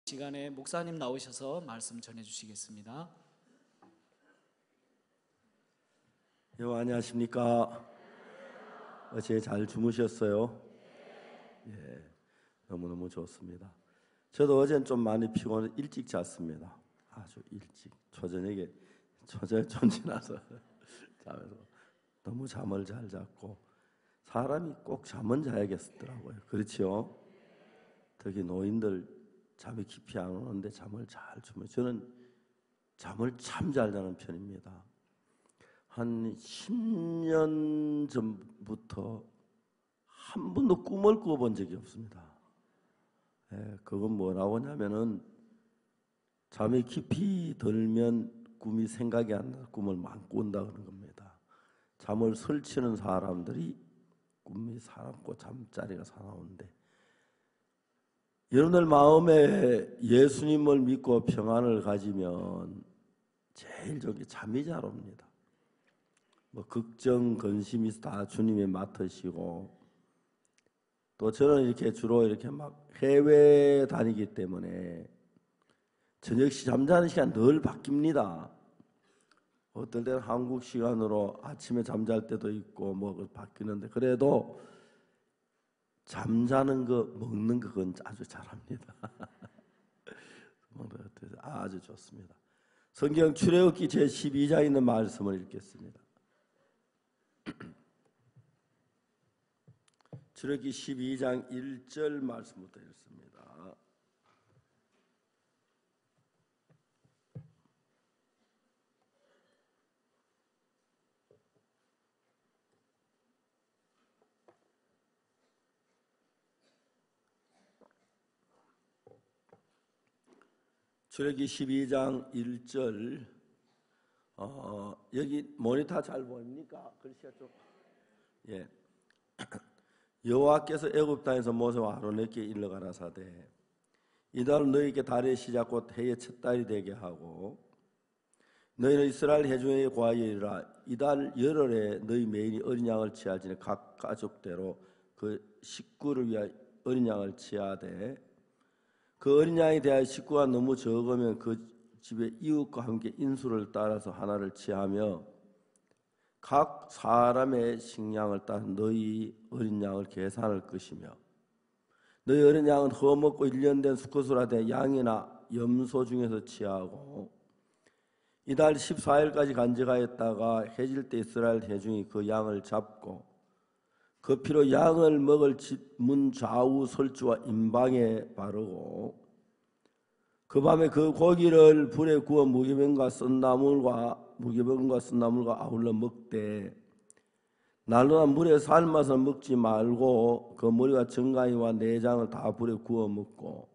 시간에 목사님 나오셔서 말씀 전해주시겠습니다. 안녕하십니까? 어제 잘 주무셨어요? 예, 너무너무 좋습니다. 저도 어제는 좀 많이 피곤해 일찍 잤습니다. 아주 일찍 초저녁에 존지나서 자면서 너무 잠을 잘 잤고, 사람이 꼭 잠은 자야겠더라고요. 그렇죠? 특히 노인들 잠이 깊이 안 오는데 잠을 잘 주면, 저는 잠을 참 잘 자는 편입니다. 한 10년 전부터 한 번도 꿈을 꾸어본 적이 없습니다. 그건 뭐라고 하냐면은, 잠이 깊이 들면 꿈이 생각이 안 나서 꿈을 막 꾼다 그런 겁니다. 잠을 설치는 사람들이 꿈이 사납고 잠자리가 사나운데, 여러분들 마음에 예수님을 믿고 평안을 가지면 제일 좋은 게 잠이 잘 옵니다. 걱정, 근심이 다 주님이 맡으시고, 또 저는 이렇게 주로 이렇게 막 해외 다니기 때문에 저녁 잠자는 시간 늘 바뀝니다. 어떨 때는 한국 시간으로 아침에 잠잘 때도 있고 바뀌는데, 그래도 잠자는 거, 먹는 거 그건 아주 잘합니다. 아주 좋습니다. 성경 출애굽기 제12장에 있는 말씀을 읽겠습니다. 출애굽기 12장 1절 말씀부터 읽습니다. 출애굽기 12장 1절. 여기 모니터 잘 보입니까? 글씨가 좀. 예. 여호와께서 애굽 땅에서 모세와 아론에게 일러 가라사대, 이달 너희에게 달의 시작 곧 해의 첫 달이 되게 하고, 너희는 이스라엘 회중에게 고하여이르라. 이달 열흘에 너희 매인이 어린 양을 취할지니 각 가족대로 그 식구를 위하여 어린 양을 취하되, 그 어린 양에 대하여 식구가 너무 적으면 그 집의 이웃과 함께 인수를 따라서 하나를 취하며, 각 사람의 식량을 따라 너희 어린 양을 계산할 것이며, 너희 어린 양은 허먹고 1년 된 수컷으로 된 양이나 염소 중에서 취하고, 이달 14일까지 간직하였다가 해질 때 이스라엘 회중이 그 양을 잡고 그 피로 양을 먹을 집 문 좌우 설주와 임방에 바르고, 그 밤에 그 고기를 불에 구워 무기병과 쓴나물과 아울러 먹되, 날로나 물에 삶아서 먹지 말고 그 머리와 정가이와 내장을 다 불에 구워 먹고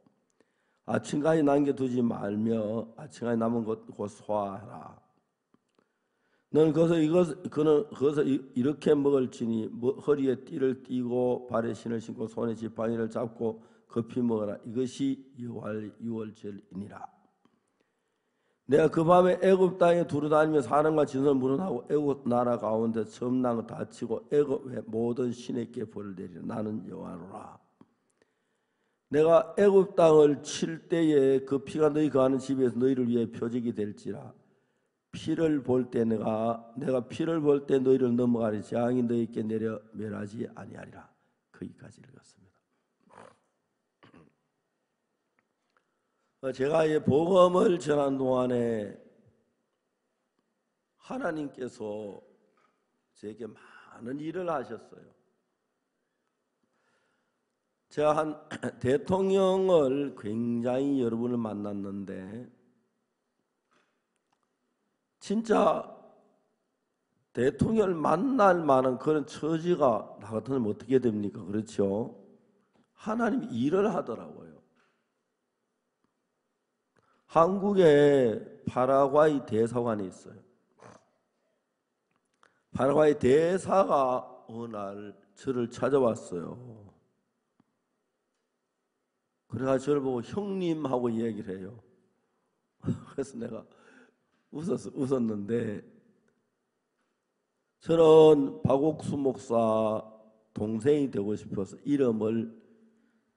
아침까지 남겨두지 말며 아침까지 남은 것 곧 소화하라. 너는 거기서 이렇게 먹을지니 허리에 띠를 띠고 발에 신을 신고 손에 지팡이를 잡고 급히 먹어라. 이것이 여호와의 유월절이니라. 내가 그 밤에 애굽 땅에 두루다니며 사람과 진선을 물어나고 애굽 나라 가운데 점난 거 다치고 애굽의 모든 신에게 벌을 내리라. 나는 여호와로라. 내가 애굽 땅을 칠 때에 그 피가 너희 거하는 집에서 너희를 위해 표적이 될지라. 피를 볼 때 내가 피를 볼 때 너희를 넘어가리. 재앙이 너희에게 내려 멸하지 아니하리라. 거기까지 읽었습니다. 제가 이 복음을 전한 동안에 하나님께서 제게 많은 일을 하셨어요. 제가 한 대통령을 굉장히 여러 분을 만났는데, 진짜 대통령을 만날 만한 그런 처지가 나 같으면 어떻게 됩니까? 그렇죠? 하나님이 일을 하더라고요. 한국에 파라과이 대사관이 있어요. 파라과이 대사가 어느 날 저를 찾아왔어요. 그래가지고 저를 보고 형님하고 얘기를 해요. 그래서 내가 웃었는데, 저는 박옥수 목사 동생이 되고 싶어서 이름을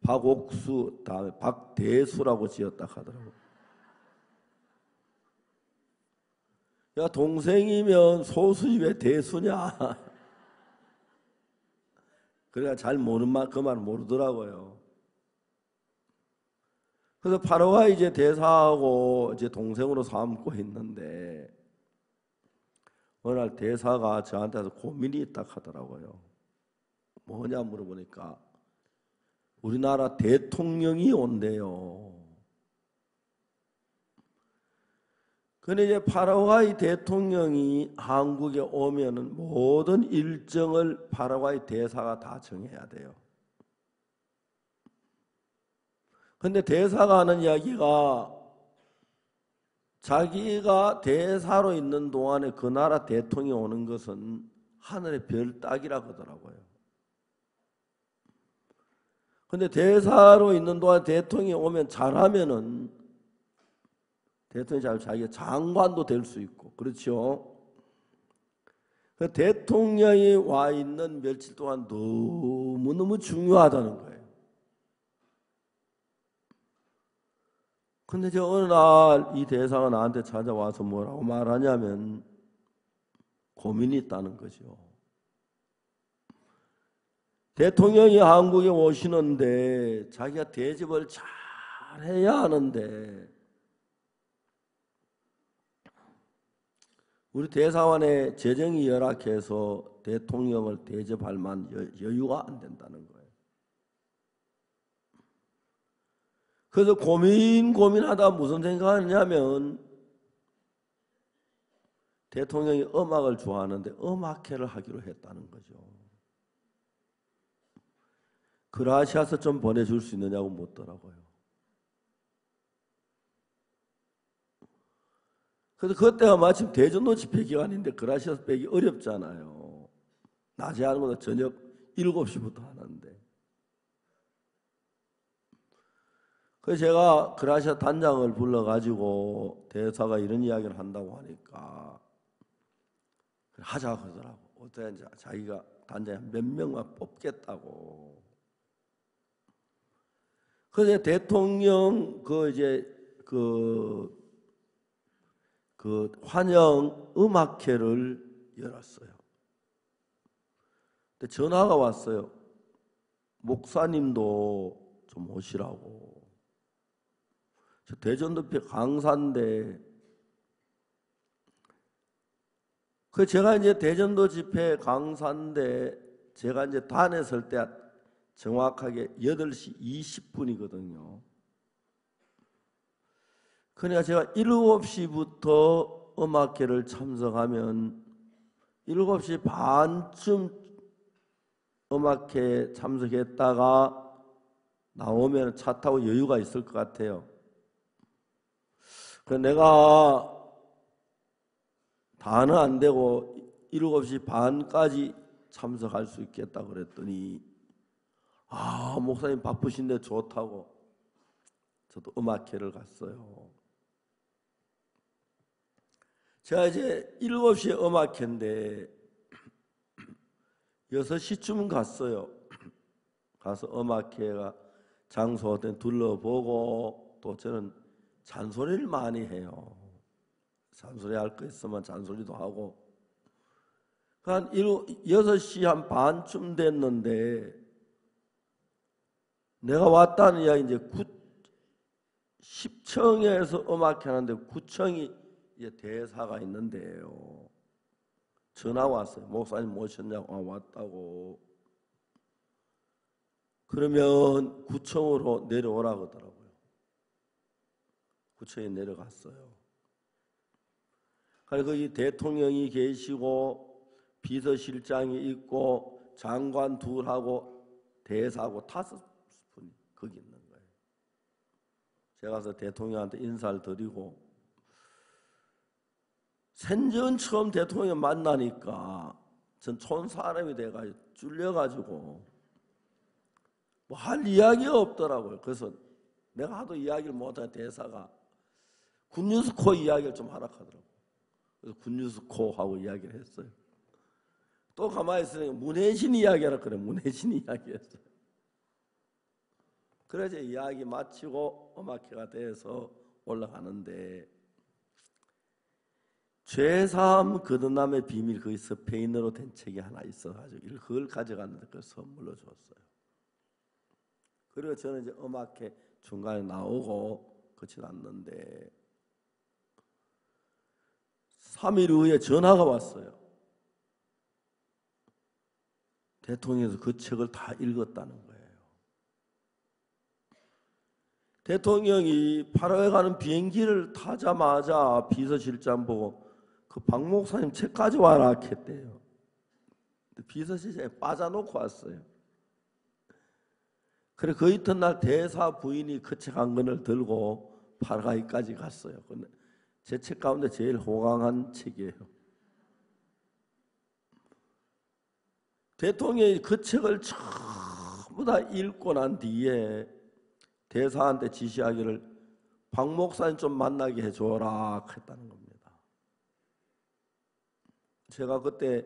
박옥수 다음에 박대수라고 지었다 하더라고. 야, 동생이면 소수지 왜 대수냐? 그러니까 잘 모르는 말, 그 말 모르더라고요. 그래서 파라과이 이제 대사하고 이제 동생으로 삼고 있는데 어느 날 대사가 저한테서 고민이 있다 하더라고요. 뭐냐 물어보니까 우리나라 대통령이 온대요. 근데 이제 파라과이 대통령이 한국에 오면은 모든 일정을 파라과이 대사가 다 정해야 돼요. 근데 대사가 하는 이야기가 자기가 대사로 있는 동안에 그 나라 대통령이 오는 것은 하늘의 별 따기라 그러더라고요. 근데 대사로 있는 동안 대통령이 오면 잘하면은 대통령이 잘 자기가 장관도 될 수 있고 그렇죠. 그 대통령이 와 있는 며칠 동안 너무너무 중요하다는 거예요. 근데 저 어느 날 이 대사가 나한테 찾아와서 뭐라고 말하냐면 고민이 있다는 거죠. 대통령이 한국에 오시는데 자기가 대접을 잘 해야 하는데 우리 대사관의 재정이 열악해서 대통령을 대접할 만한 여유가 안 된다는 거예요. 그래서 고민하다 무슨 생각하냐면 대통령이 음악을 좋아하는데 음악회를 하기로 했다는 거죠. 그라시아서 좀 보내줄 수 있느냐고 묻더라고요. 그래서 그때가 마침 대전도 집회 기간인데 그라시아서 빼기 어렵잖아요. 낮에 하는 것보다 저녁 7시부터 하는데. 그래서 제가 그라시아 단장을 불러가지고 대사가 이런 이야기를 한다고 하니까 하자고 하더라고. 어때 자기가 단장에 몇 명만 뽑겠다고. 그래서 대통령 그 환영 음악회를 열었어요. 근데 전화가 왔어요. 목사님도 좀 오시라고. 저 대전도표 강사인데, 그 제가 이제 대전도 집회 강사인데, 제가 이제 단에 설 때 정확하게 8시 20분이거든요. 그러니까 제가 7시부터 음악회를 참석하면 7시 반쯤 음악회 참석했다가 나오면 차 타고 여유가 있을 것 같아요. 그래서 내가 다는 안 되고 7시 반까지 참석할 수 있겠다 그랬더니 목사님 바쁘신데 좋다고 저도 음악회를 갔어요. 제가 이제 7시에 음악회인데 6시쯤 갔어요. 가서 음악회가 장소 어떤 둘러보고 또 저는 잔소리를 많이 해요. 잔소리 할 거 있으면 잔소리도 하고. 한 6시 한 반쯤 됐는데 내가 왔다는 이야기 이제 10층에서 음악회 하는데 9층이 이제 대사가 있는데요. 전화 왔어요. 목사님 모셨냐고. 왔다고. 그러면 9층으로 내려오라고 하더라고요. 9층에 내려갔어요. 그래서 거기 대통령이 계시고 비서실장이 있고 장관 둘하고 대사하고 5분이 거기 있는 거예요. 제가 가서 대통령한테 인사를 드리고 생전 처음 대통령 만나니까 전 촌 사람이 돼가지고 쫄려가지고 뭐 할 이야기가 없더라고요. 그래서 내가 하도 이야기를 못한 대사가 굿뉴스코 이야기를 좀 하라 하더라고요. 그래서 굿뉴스코하고 이야기를 했어요. 또 가만히 있으니까 문혜신 이야기하라 그래. 문혜신 이야기했어요. 그래서 이야기 마치고 음악회가 돼서 올라가는데, 죄사함 거듭남의 비밀, 그 스페인어로 된 책이 하나 있어가지고 그걸 가져갔는데 그걸 선물로 줬어요. 그리고 저는 이제 음악회 중간에 나오고 그치 않는데 3일 후에 전화가 왔어요. 대통령께서 그 책을 다 읽었다는 거예요. 대통령이 파라과이 가는 비행기를 타자마자 비서실장 보고 그 박 목사님 책 가져와라 했대요. 비서실장이 빠져놓고 왔어요. 그래 그 이튿날 대사 부인이 그 책 한 권을 들고 파라과이까지 갔어요. 제 책 가운데 제일 호강한 책이에요. 대통령이 그 책을 전부 다 읽고 난 뒤에 대사한테 지시하기를 박 목사님 좀 만나게 해줘라 했다는 겁니다. 제가 그때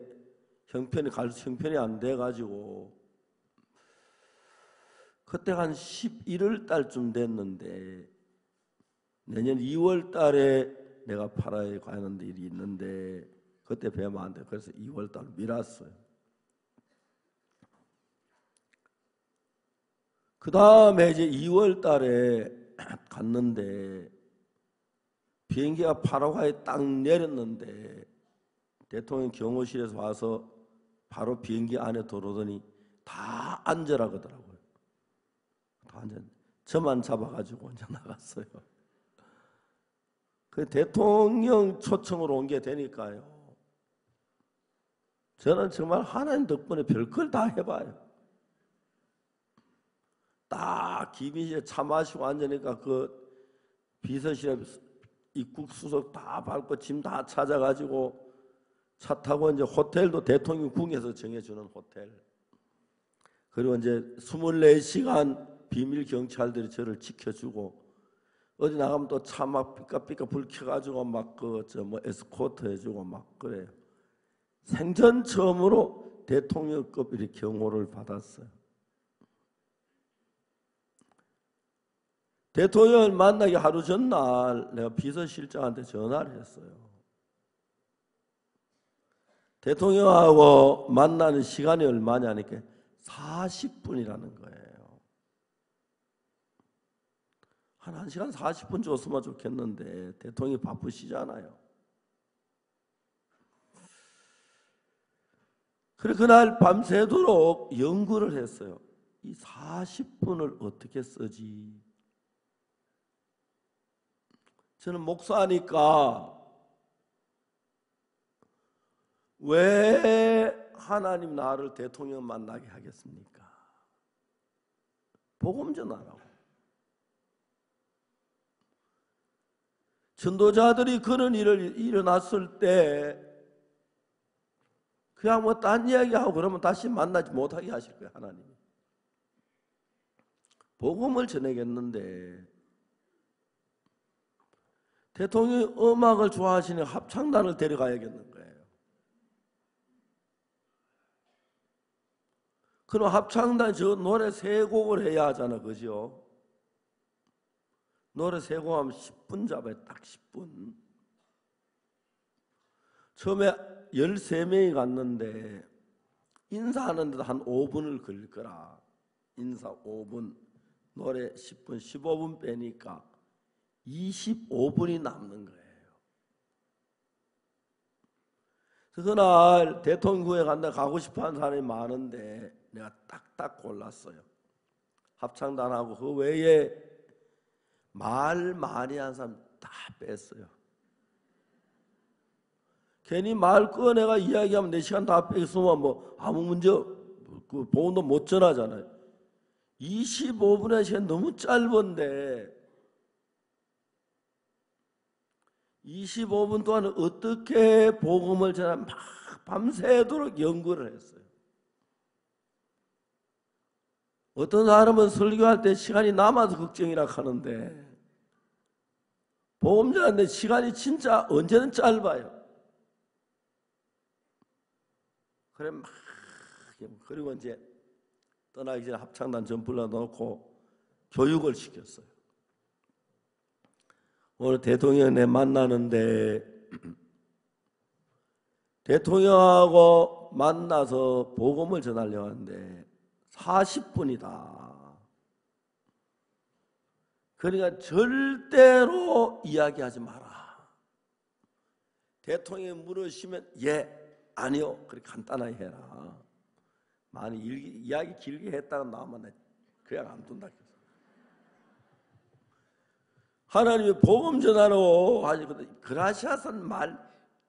형편이 안 돼가지고 그때 한 11월 달쯤 됐는데 내년 2월 달에 내가 파라과이 가는 일이 있는데 그때 뵈면 안 돼. 그래서 2월 달 미뤘어요. 그 다음에 이제 2월 달에 갔는데 비행기가 파라과이에 딱 내렸는데 대통령 경호실에서 와서 바로 비행기 안에 들어오더니 다 앉으라 그러더라고요. 다 앉아. 저만 잡아가지고 혼자 나갔어요. 그 대통령 초청으로 온 게 되니까요. 저는 정말 하나님 덕분에 별걸 다 해봐요. 딱 기빈실에 차 마시고 앉으니까 그 비서실에 입국 수석 다 밟고 짐 다 찾아가지고 차 타고 이제 호텔도 대통령 궁에서 정해주는 호텔. 그리고 이제 24시간 비밀 경찰들이 저를 지켜주고 어디 나가면 또 차 막 삐까삐까 불 켜가지고 막 에스코트 해주고 막 그래요. 생전 처음으로 대통령급 이렇게 경호를 받았어요. 대통령을 만나기 하루 전날 내가 비서실장한테 전화를 했어요. 대통령하고 만나는 시간이 얼마냐니까 40분이라는 거예요. 한 1시간 40분 줬으면 좋겠는데 대통령이 바쁘시잖아요. 그래 그날 밤새도록 연구를 했어요. 이 40분을 어떻게 쓰지? 저는 목사니까 왜 하나님 나를 대통령 만나게 하겠습니까? 복음 전하라고. 전도자들이 그런 일을 일어났을 때 그냥 뭐 딴 이야기하고 그러면 다시 만나지 못하게 하실 거예요. 하나님이. 복음을 전하겠는데 대통령이 음악을 좋아하시는 합창단을 데려가야겠는 거예요. 그럼 합창단 저 노래 3곡을 해야 하잖아. 그죠? 노래 3곡 하면 10분 잡아요. 딱 10분. 처음에 13명이 갔는데 인사하는데도 한 5분을 걸릴 거라. 인사 5분, 노래 10분, 15분 빼니까 25분이 남는 거예요. 그날 대통령궁에 간다 가고 싶어하는 사람이 많은데 내가 딱딱 골랐어요. 합창단하고 그 외에 말 많이 한 사람 다 뺐어요. 괜히 말 꺼내가 이야기하면 4시간 다 뺐으면 뭐 아무 문제 그 보험도 못 전하잖아요. 25분의 시간 너무 짧은데 25분 동안 어떻게 복음을 전하 막 밤새도록 연구를 했어요. 어떤 사람은 설교할 때 시간이 남아서 걱정이라 하는데 복음 전하는데 시간이 진짜 언제는 짧아요. 그래 막 그리고 이제 떠나기 전에 합창단 좀 불러놓고 교육을 시켰어요. 오늘 대통령에 만나는데 대통령하고 만나서 복음을 전하려고 하는데 40분이다. 그러니까 절대로 이야기하지 마라. 대통령이 물으시면 예, 아니요. 그렇게 간단하게 해라. 많이 이야기 길게 했다가 나오면 그냥 안 둔다. 하나님이 복음 전하러 하시거든. 그라시아산 말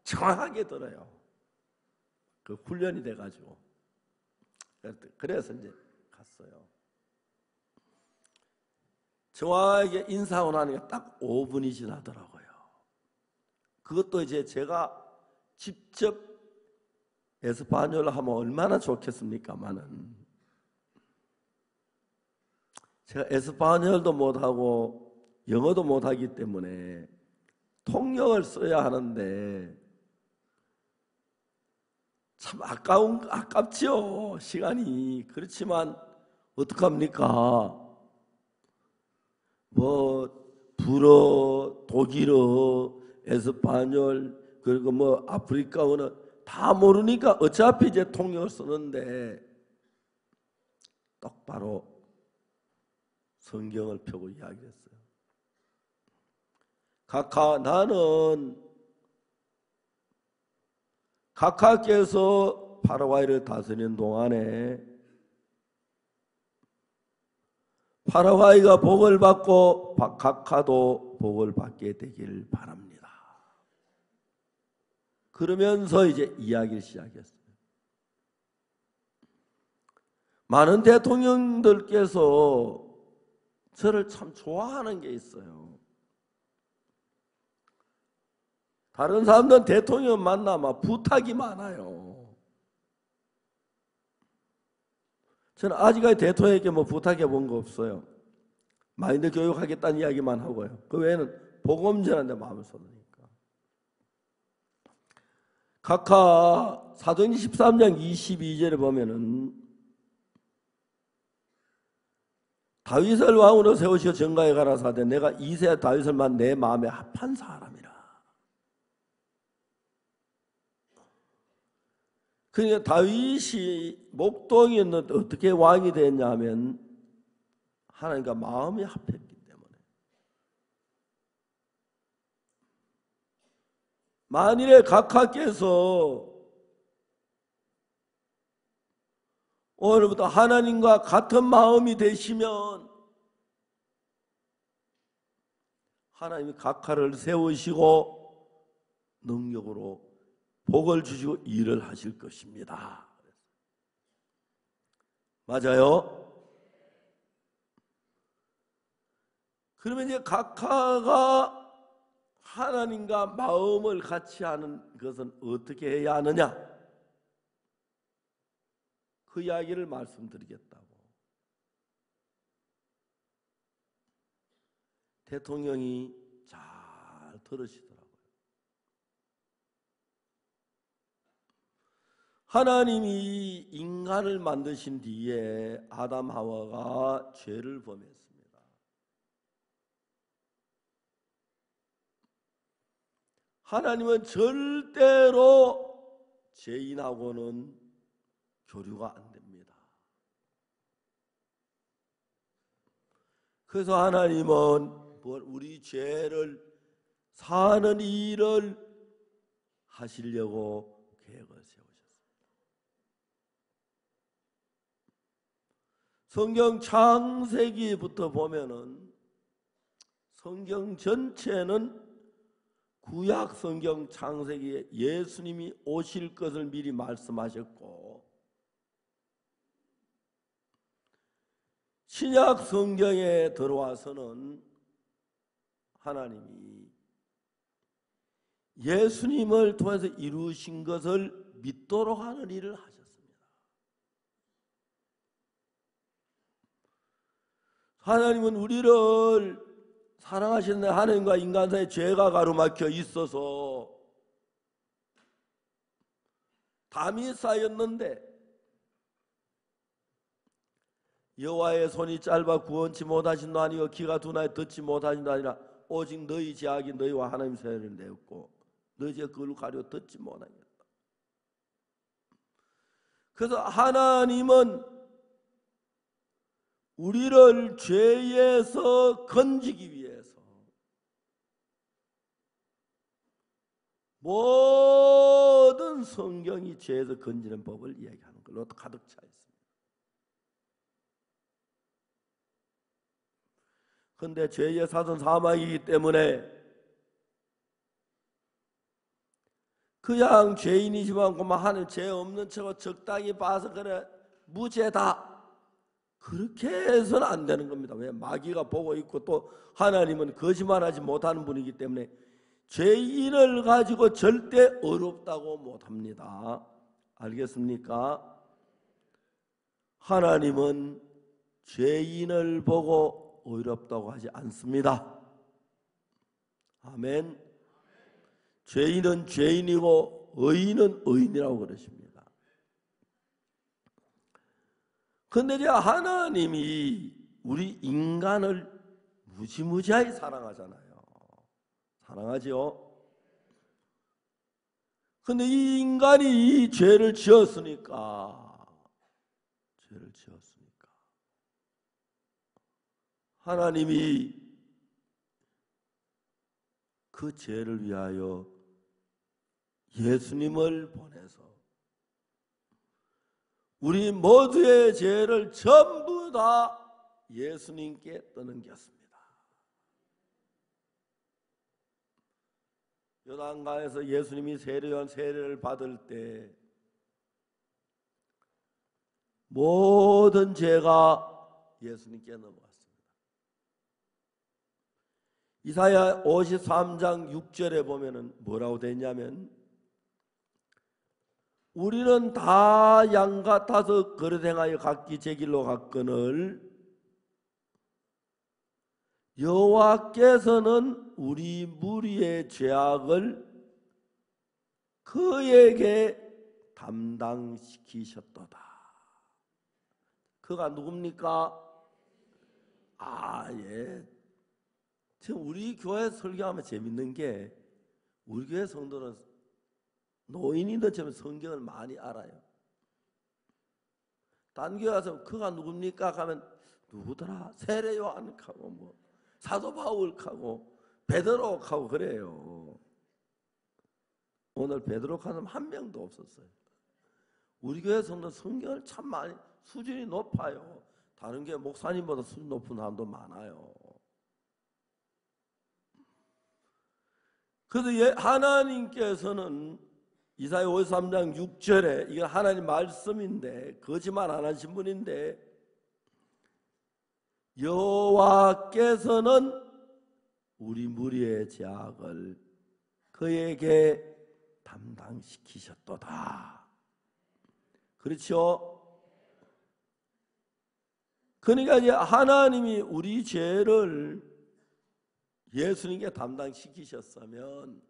정확하게 들어요. 그 훈련이 돼가지고. 그래서 이제 갔어요. 정확하게 인사하고 나니까 딱 5분이 지나더라고요. 그것도 이제 제가 직접 에스파뇰을 하면 얼마나 좋겠습니까마는 제가 에스파뇰도 못하고 영어도 못하기 때문에 통역을 써야 하는데 참 아깝죠. 시간이. 그렇지만 어떡합니까? 불어, 독일어, 에스파뇰 그리고 아프리카어는 다 모르니까 어차피 이제 통역을 쓰는데 똑바로 성경을 펴고 이야기했어요. 나는 각하께서 파라과이를 다스리는 동안에 파라과이가 복을 받고 각하도 복을 받게 되길 바랍니다. 그러면서 이제 이야기를 시작했어요. 많은 대통령들께서 저를 참 좋아하는 게 있어요. 다른 사람들은 대통령 만나면 부탁이 많아요. 저는 아직까지 대통령에게 부탁해 본 거 없어요. 마인드 교육하겠다는 이야기만 하고요. 그 외에는 복음 전하는데 마음을 쏟으니까. 각하 사도행전 13장 22절에 보면은 다윗을 왕으로 세우시어 정가에 가라사대 내가 이세 다윗을만 내 마음에 합한 사람이라. 그러니까 다윗이 목동이었는데 어떻게 왕이 됐냐면 하나님과 마음이 합했기 때문에. 만일에 각하께서 오늘부터 하나님과 같은 마음이 되시면 하나님이 각하를 세우시고 능력으로 복을 주시고 일을 하실 것입니다. 맞아요? 그러면 이제 각하가 하나님과 마음을 같이 하는 것은 어떻게 해야 하느냐? 그 이야기를 말씀드리겠다고. 대통령이 잘 들으시더라고요. 하나님이 인간을 만드신 뒤에 아담 하와가 죄를 범했습니다. 하나님은 절대로 죄인하고는 교류가 안 됩니다. 그래서 하나님은 우리 죄를 사는 일을 하시려고 계획을 세우셨습니다. 성경 창세기부터 보면은 성경 전체는 구약 성경 창세기에 예수님이 오실 것을 미리 말씀하셨고 신약 성경에 들어와서는 하나님이 예수님을 통해서 이루신 것을 믿도록 하는 일을 하셨습니다. 하나님은 우리를 사랑하시는 하나님과 인간 사이에 죄가 가로막혀 있어서 담이 쌓였는데 여호와의 손이 짧아 구원치 못하신 도 아니요 귀가 둔하여 듣지 못하신 도 아니라 오직 너희 죄악이 너희와 하나님 사이를 내었고 너희 죄 그를 가려 듣지 못하겠다. 그래서 하나님은 우리를 죄에서 건지기 위해서 모든 성경이 죄에서 건지는 법을 이야기하는 걸로 가득 차 있습니다. 그런데 죄의 사선 사망이기 때문에 그냥 죄인이지만 그만 하는 죄 없는 척하고 적당히 봐서 그래 무죄다 그렇게 해서는 안 되는 겁니다. 왜? 마귀가 보고 있고 또 하나님은 거짓말하지 못하는 분이기 때문에 죄인을 가지고 절대 어렵다고 못합니다. 알겠습니까? 하나님은 죄인을 보고 어렵다고 하지 않습니다. 아멘. 죄인은 죄인이고 의인은 의인이라고 그러십니다. 그런데 이제 하나님이 우리 인간을 무지무지하게 사랑하잖아요. 사랑하죠. 그런데 이 인간이 이 죄를 지었으니까 하나님이 그 죄를 위하여 예수님을 보내서 우리 모두의 죄를 전부 다 예수님께 떠넘겼습니다. 요단강에서 예수님이 세례를 받을 때 모든 죄가 예수님께 넘어갔습니다. 이사야 53장 6절에 보면은 뭐라고 되냐면 우리는 다 양 같아서 그릇 행하여 각기 제 길로 갔거늘 여호와께서는 우리 무리의 죄악을 그에게 담당시키셨도다. 그가 누굽니까? 예. 지금 우리 교회 설교하면 재밌는 게 우리 교회 성도는 노인이든 처럼 성경을 많이 알아요. 딴 교회 가서 그가 누굽니까? 하면 누구더라? 세례 요한하고 뭐 사도 바울하고 베드로하고 그래요. 오늘 베드로 하는 한 명도 없었어요. 우리 교회 성도 성경을 참 많이 수준이 높아요. 다른 교회 목사님보다 수준 높은 사람도 많아요. 그래서 하나님께서는 이사야 53장 6절에 이건 하나님 말씀인데 거짓말 안 하신 분인데 여호와께서는 우리 무리의 죄악을 그에게 담당시키셨도다. 그렇죠? 그러니까 이제 하나님이 우리 죄를 예수님께 담당시키셨으면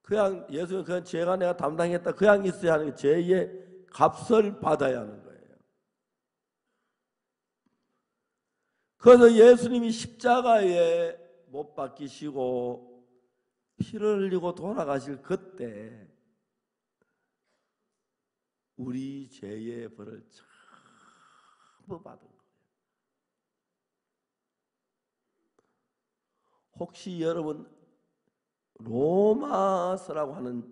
그냥 예수님 그냥 죄가 내가 담당했다 그냥 있어야 하는 게 죄의 값을 받아야 하는 거예요. 그래서 예수님이 십자가에 못 박히시고 피를 흘리고 돌아가실 그때 우리 죄의 벌을 전부 받은 거예요. 혹시 여러분 로마서라고 하는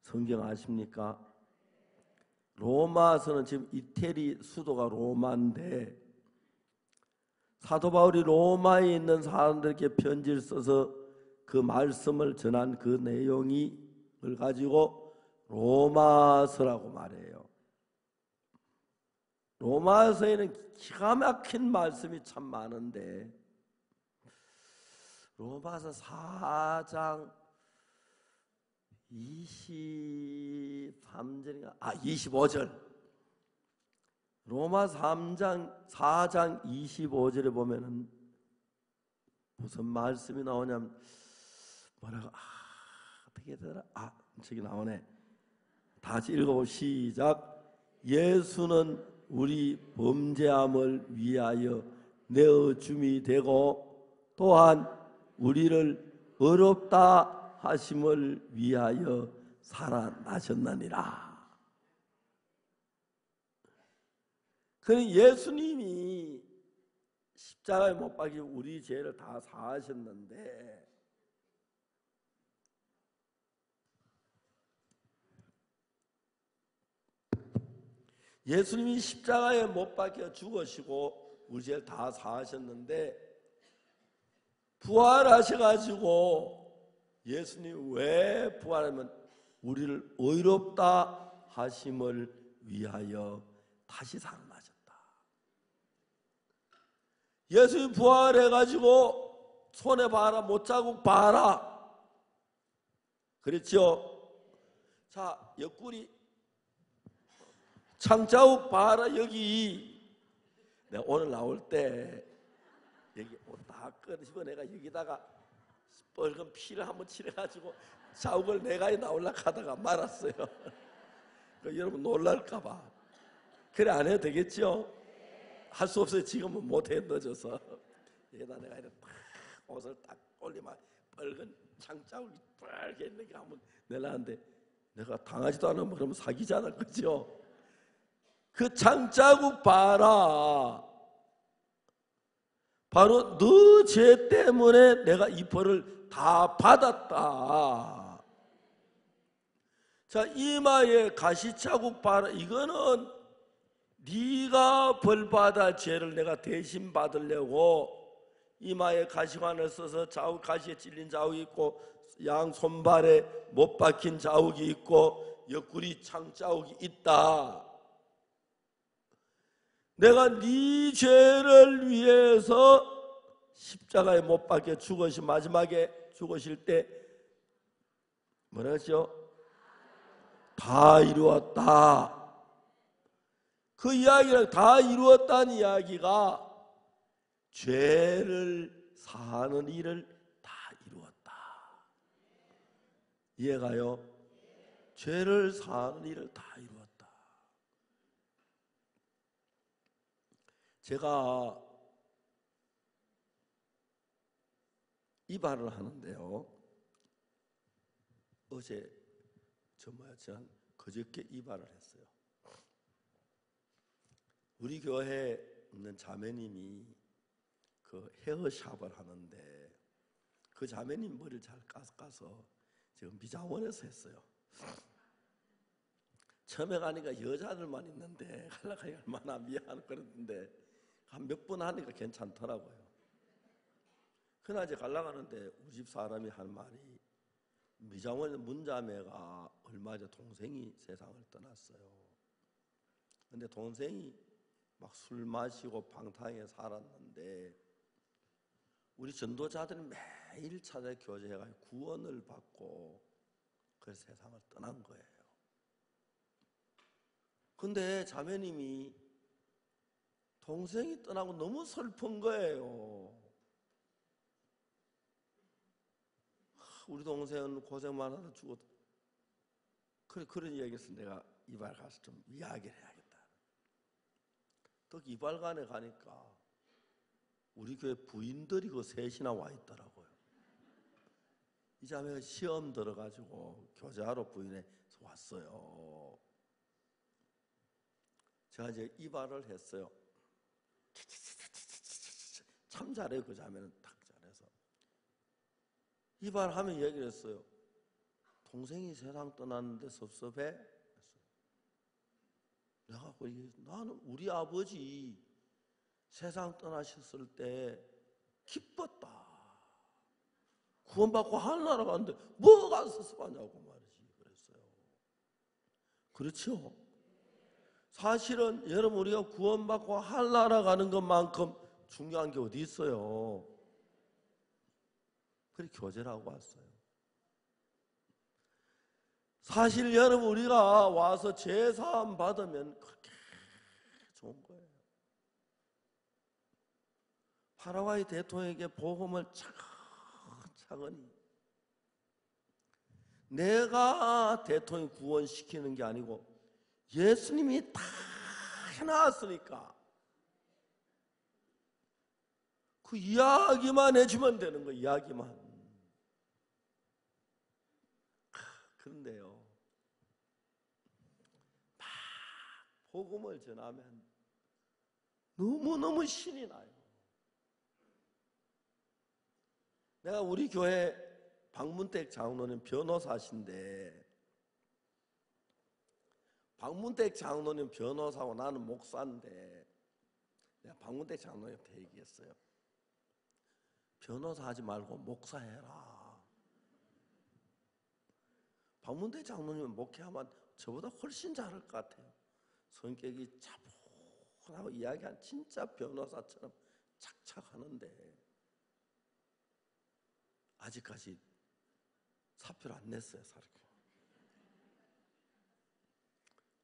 성경 아십니까? 로마서는 지금 이태리 수도가 로마인데 사도 바울이 로마에 있는 사람들에게 편지를 써서 그 말씀을 전한 그 내용을 가지고 로마서라고 말해요. 로마서에는 기가 막힌 말씀이 참 많은데 로마서 4장 23절인가? 25절. 로마 4장 25절에 보면은 무슨 말씀이 나오냐면 뭐라고 어떻게 되더라? 저기 나오네. 다시 읽어보고 시작. 예수는 우리 범죄함을 위하여 내어 줌이 되고 또한 우리를 의롭다 하심을 위하여 살아나셨느니라. 그는 예수님이 십자가에 못 박혀 우리 죄를 다 사하셨는데 예수님이 십자가에 못 박혀 죽으시고 우리 죄를 다 사하셨는데 부활하셔가지고 예수님 왜 부활하면 우리를 의롭다 하심을 위하여 다시 살아나셨다. 예수님 부활해가지고 손에 봐라, 못자국 봐라. 그렇죠? 자, 옆구리 창자국 봐라. 여기 내가 오늘 나올 때 여기 다 끄집어 내가 여기다가 빨간 피를 한번 칠해가지고 자국을 내가 나오려고 하다가 말았어요. 여러분 놀랄까봐. 그래 안 해도 되겠죠? 할 수 없어요. 지금은 못해 늦어서. 여기다 내가 이렇게 탁 옷을 딱 올리면 빨간 창자국이 빨개 있는 게 한번 내려는데 내가 당하지도 않으면 그러면 사기잖아. 그죠? 그 창자국 봐라. 바로 너 죄 때문에 내가 이 벌을 다 받았다. 자, 이마에 가시자국 봐라. 이거는 네가 벌 받아 죄를 내가 대신 받으려고 이마에 가시관을 써서 자국, 가시에 찔린 자국이 있고 양 손발에 못 박힌 자국이 있고 옆구리 창자국이 있다. 내가 네 죄를 위해서 십자가에 못 박혀 죽으신 마지막에 죽으실 때 뭐라 하죠? 다 이루었다. 그 이야기를 다 이루었다는 이야기가 죄를 사하는 일을 다 이루었다. 이해가요? 죄를 사하는 일을 다 이루었다. 제가 이발을 하는데요. 어제 전 그저께 이발을 했어요. 우리 교회에 있는 자매님이 그 헤어샵을 하는데 그 자매님 머리를 잘 까서 지금 미장원에서 했어요. 처음에 가니까 여자들만 있는데 가려고 얼마나 미안하고 그랬는데 한 몇 번 하니까 괜찮더라고요. 그날 이제 가려고 하는데 우리 집 사람이 한 말이 미장원 문자매가 얼마 전에 동생이 세상을 떠났어요. 근데 동생이 막 술 마시고 방탕하게 살았는데 우리 전도자들이 매일 찾아 교제해가지고 구원을 받고 그 세상을 떠난 거예요. 근데 자매님이 동생이 떠나고 너무 슬픈 거예요. 우리 동생은 고생만 하다 죽었다. 그런 이야기에서 내가 이발 가서 좀 이야기를 해야겠다. 또 이발관에 가니까 우리 교회 부인들이 그 셋이나 와 있더라고요. 이 자매가 시험 들어가지고 교제하러 부인에서 왔어요. 제가 이제 이발을 했어요. 참 잘해요. 그 자매는 딱 잘해서. 이발하면 얘기를 했어요. 동생이 세상 떠났는데 섭섭해? 내가 나는 우리 아버지 세상 떠나셨을 때 기뻤다. 구원받고 하늘나라 갔는데 뭐가 섭섭하냐고 말이지. 그랬어요. 그렇죠? 사실은 여러분 우리가 구원받고 하늘나라 가는 것만큼 중요한 게 어디 있어요? 그래 교제를 하고 왔어요. 사실 여러분 우리가 와서 제사함 받으면 그렇게 좋은 거예요. 파라과이 대통령에게 복음을 차근차근히 내가 대통령 구원시키는 게 아니고 예수님이 다 해놨으니까 그 이야기만 해주면 되는 거예요. 이야기만. 그런데요, 막 복음을 전하면 너무너무 신이 나요. 내가 우리 교회 박문택 장로님 변호사신데, 박문택 장로님 변호사고 나는 목사인데, 내가 박문택 장로님한테 얘기했어요. 변호사 하지 말고 목사해라. 박문택 장로님은 목회하면 저보다 훨씬 잘할 것 같아요. 성격이 차분하고 이야기한 진짜 변호사처럼 착착하는데 아직까지 사표를 안 냈어요. 사립교회.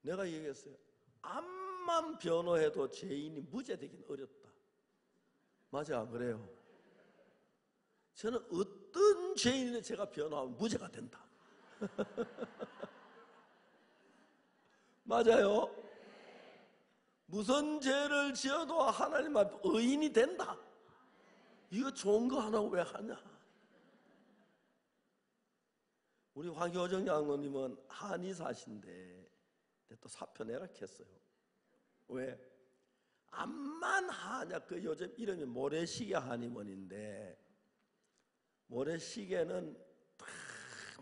내가 얘기했어요. 암만 변호해도 죄인이 무죄되긴 어렵다. 맞아, 안 그래요? 저는 어떤 죄인을 제가 변호하면 무죄가 된다. 맞아요. 무슨 죄를 지어도 하나님 앞에 의인이 된다. 이거 좋은 거 하나 왜 하냐? 우리 황효정 장로님은 한의사신데 또 사표 내라 했어요. 왜? 암만 하냐. 그 요즘 이름이 모래시계 한의원인데, 모래시계는 다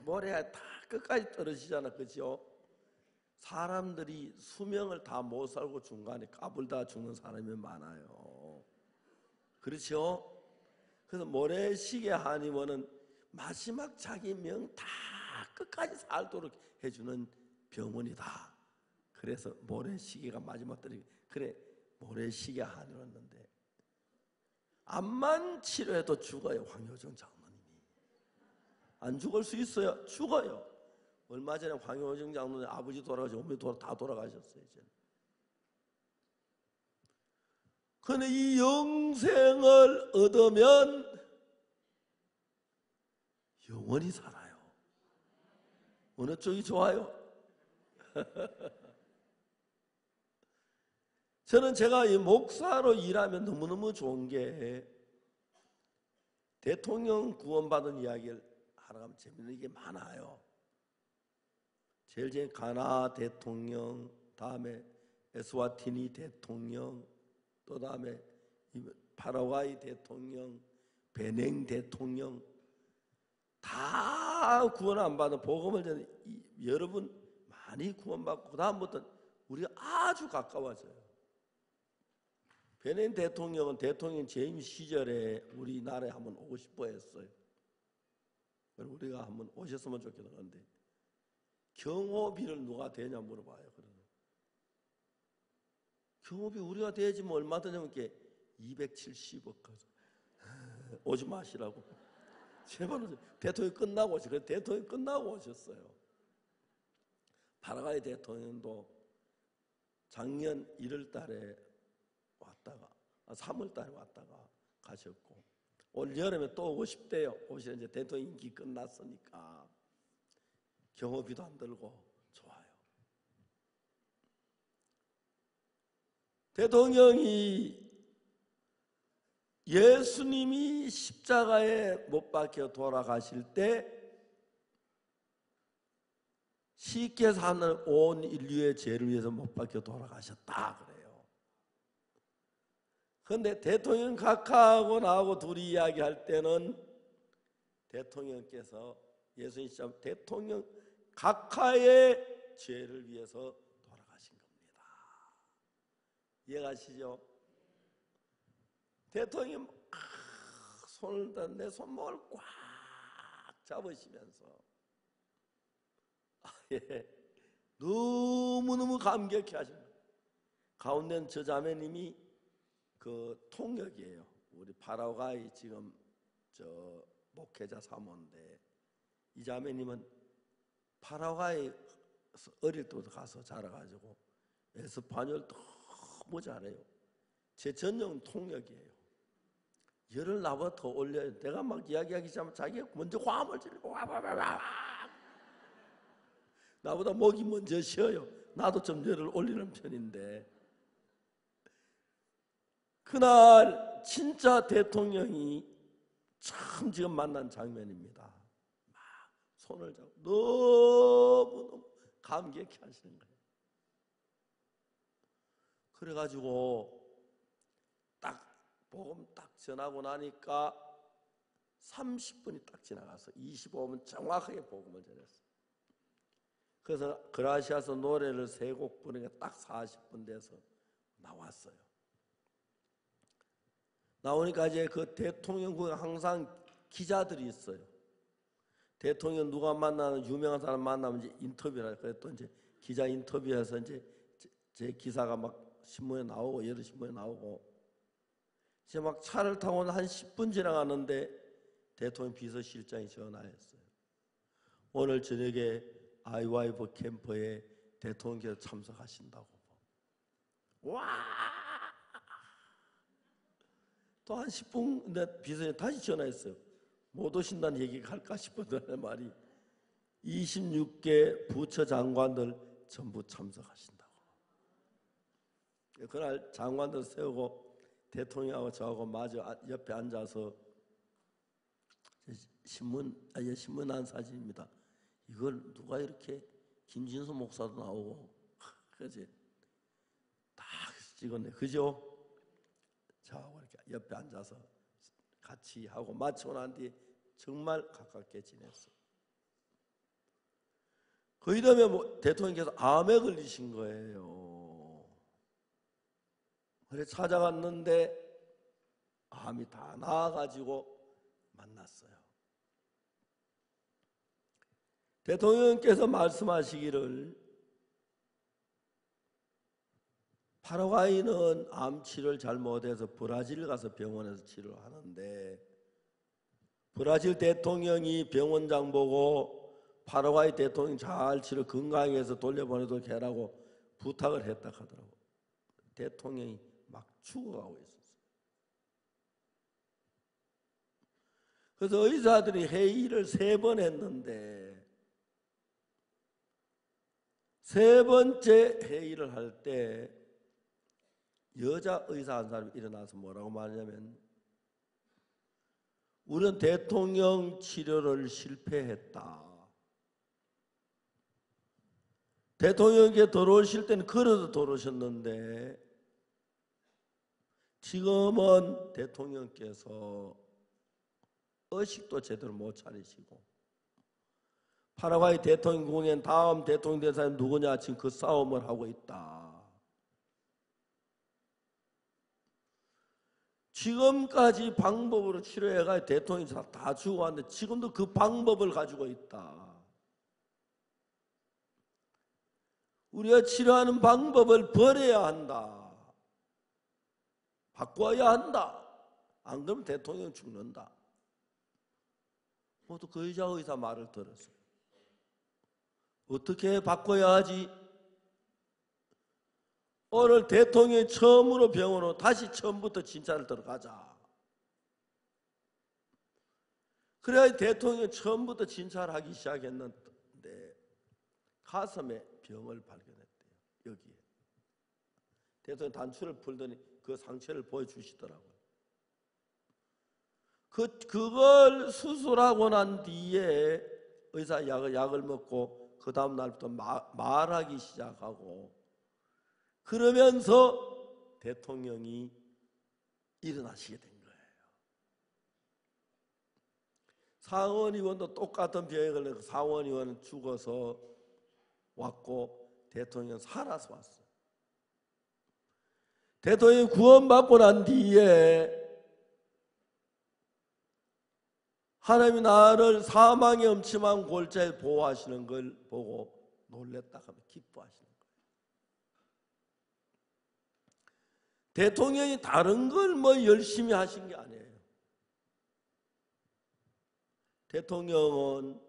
모래가 다 끝까지 떨어지잖아, 그죠? 사람들이 수명을 다 못 살고 중간에 까불다 죽는 사람이 많아요. 그렇죠? 그래서 모래시계 한의원은 마지막 자기 명 다 끝까지 살도록 해주는 병원이다. 그래서 모래시계가 마지막 떨어지게, 그래 모래시계 한의원인데 암만 치료해도 죽어요. 황효정 장로님이. 안 죽을 수 있어요? 죽어요. 얼마 전에 황효정 장로님 아버지 돌아가시고 어머니 다 돌아가셨어요. 이제. 그런데 이 영생을 얻으면 영원히 살아요. 어느 쪽이 좋아요? 저는 제가 이 목사로 일하면 너무너무 좋은 게, 대통령 구원받은 이야기를 하러 가면 재밌는 게 많아요. 제일 전에 가나 대통령, 다음에 에스와티니 대통령, 또 다음에 파라과이 대통령, 베냉 대통령, 다 구원 안 받은 복음을 전해 여러분 많이 구원받고, 그 다음부터 우리가 아주 가까워져요. 베냉 대통령은 대통령 재임 시절에 우리나라에 한번 오고 싶어 했어요. 우리가 한번 오셨으면 좋겠는데, 경호비를 누가 대냐 물어봐요. 그러면 경호비 우리가 대지 뭐 얼마 드냐면 270억 가서 오지 마시라고. 제발 대통령 끝나고 오셨어요. 그래서 대통령 끝나고 오셨어요. 파라과이 대통령도 작년 1월 달에 왔다가 3월 달에 왔다가 가셨고, 올 여름에 또 오고 싶대요. 오시는 이제 대통령 임기 끝났으니까 경호비도 안 들고 좋아요. 대통령이 예수님이 십자가에 못 박혀 돌아가실 때 쉽게 사는 온 인류의 죄를 위해서 못 박혀 돌아가셨다 그래요. 그런데 대통령 각하하고 나하고 둘이 이야기할 때는 대통령께서, 예수님 시점 대통령 각하의 죄를 위해서 돌아가신 겁니다. 이해가시죠? 대통령이 손을 든 내 손목을 꽉 잡으시면서 너무너무 감격해 하십니다. 가운데는 저 자매님이 그 통역이에요. 우리 파라과이 지금 저 목회자 사모인데, 이 자매님은 파라과이 어릴 때부터 가서 자라가지고 에스파뇰 너무 잘해요. 제 전용 통역이에요. 열을 나보다 더 올려요. 내가 막 이야기하기 시작하면 자기가 먼저 화음을 지르고 와와와와 나보다 목이 먼저 쉬어요. 나도 좀 열을 올리는 편인데, 그날 진짜 대통령이 처음 지금 만난 장면입니다. 막 손을 잡고 너무 감격해 하시는 거예요. 그래가지고 딱 복음 딱 전하고 나니까 30분이 딱 지나가서 25분 정확하게 복음을 전했어요. 그래서 그라시아서 노래를 3곡 부르니까 딱 40분 돼서 나왔어요. 나오니까 이제 그 대통령궁에 항상 기자들이 있어요. 대통령 누가 만나는 유명한 사람 만나면 이제 인터뷰를 그래 또 이제 기자 인터뷰해서 이제 제 기사가 막 신문에 나오고 여러 신문에 나오고 이제 막 차를 타고 한 10분 지나가는데 대통령 비서실장이 전화했어요. 오늘 저녁에 아이와이브 캠프에 대통령께서 참석하신다고. 와! 또 한 10분 근데 비서관이 다시 전화했어요. 못 오신다는 얘기가 할까 싶었는데 말이 26개 부처 장관들 전부 참석하신다고. 그날 장관들 세우고 대통령하고 저하고 마주 옆에 앉아서 신문 한 사진입니다. 이걸 누가 이렇게 김진수 목사도 나오고 그지 다 찍었네. 그죠? 저하고 이렇게 옆에 앉아서 같이 하고 마치고 난 뒤에 정말 가깝게 지냈어요. 그 이듬해 대통령께서 암에 걸리신 거예요. 그래 찾아갔는데 암이 다 나아가지고 만났어요. 대통령께서 말씀하시기를 파라과이는 암 치료를 잘 못해서 브라질 가서 병원에서 치료를 하는데 브라질 대통령이 병원장 보고 파라과이 대통령 잘 치료 건강하게 해서 돌려보내도록 해라고 부탁을 했다 하더라고요. 대통령이 막 죽어가고 있었어요. 그래서 의사들이 회의를 3번 했는데 3번째 회의를 할 때 여자 의사 한 사람이 일어나서 뭐라고 말하냐면 우리는 대통령 치료를 실패했다. 대통령께 들어오실 때는 걸어서 들어오셨는데 지금은 대통령께서 의식도 제대로 못 차리시고 파라과이 대통령궁엔 다음 대통령 된 사람이 누구냐 지금 그 싸움을 하고 있다. 지금까지 방법으로 치료해가 대통령이 다 죽어왔는데 지금도 그 방법을 가지고 있다. 우리가 치료하는 방법을 버려야 한다. 바꿔야 한다. 안 그러면 대통령은 죽는다. 모두 그 의사 말을 들었어요. 어떻게 바꿔야 하지? 오늘 대통령이 처음으로 병원으로 다시 처음부터 진찰을 들어가자. 그래야 대통령이 처음부터 진찰을 하기 시작했는데 가슴에 병을 발견했대요. 여기에. 대통령 단추를 풀더니 그 상처를 보여주시더라고요. 그걸 수술하고 난 뒤에 의사 약을 먹고 그 다음 날부터 말하기 시작하고 그러면서 대통령이 일어나시게 된 거예요. 상원의원도 똑같은 병에 걸려서 상원의원은 죽어서 왔고 대통령은 살아서 왔어요. 대통령이 구원받고 난 뒤에 하나님이 나를 사망의 엄침한 골짜기에 보호하시는 걸 보고 놀랬다 하면 기뻐하시는 거예요. 대통령이 다른 걸 뭐 열심히 하신 게 아니에요. 대통령은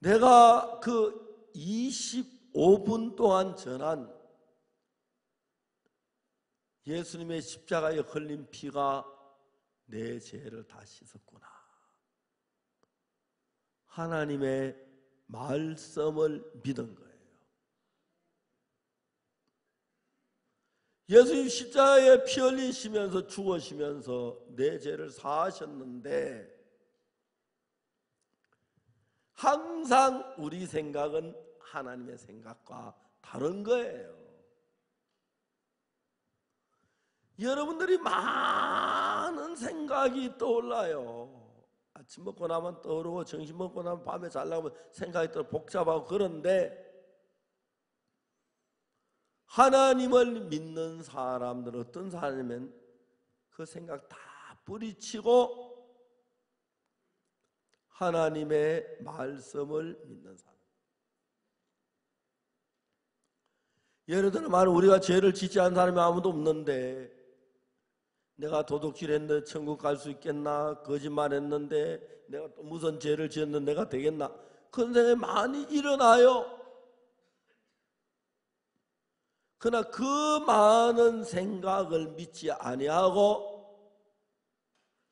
내가 그 25분 동안 전한 예수님의 십자가에 흘린 피가 내 죄를 다 씻었구나. 하나님의 말씀을 믿은 거예요. 예수님 십자가에 피 흘리시면서 죽으시면서 내 죄를 사하셨는데 항상 우리 생각은 하나님의 생각과 다른 거예요. 여러분들이 많은 생각이 떠올라요. 아침 먹고 나면 떠오르고 점심 먹고 나면 밤에 자려면 생각이 떠 복잡하고 그런데 하나님을 믿는 사람들은 어떤 사람이면 그 생각 다 뿌리치고 하나님의 말씀을 믿는 사람. 예를 들면 우리가 죄를 짓지 않은 사람이 아무도 없는데 내가 도둑질했는데 천국 갈 수 있겠나? 거짓말했는데 내가 또 무슨 죄를 지었는데 내가 되겠나? 그런 생각이 많이 일어나요. 그러나 그 많은 생각을 믿지 아니하고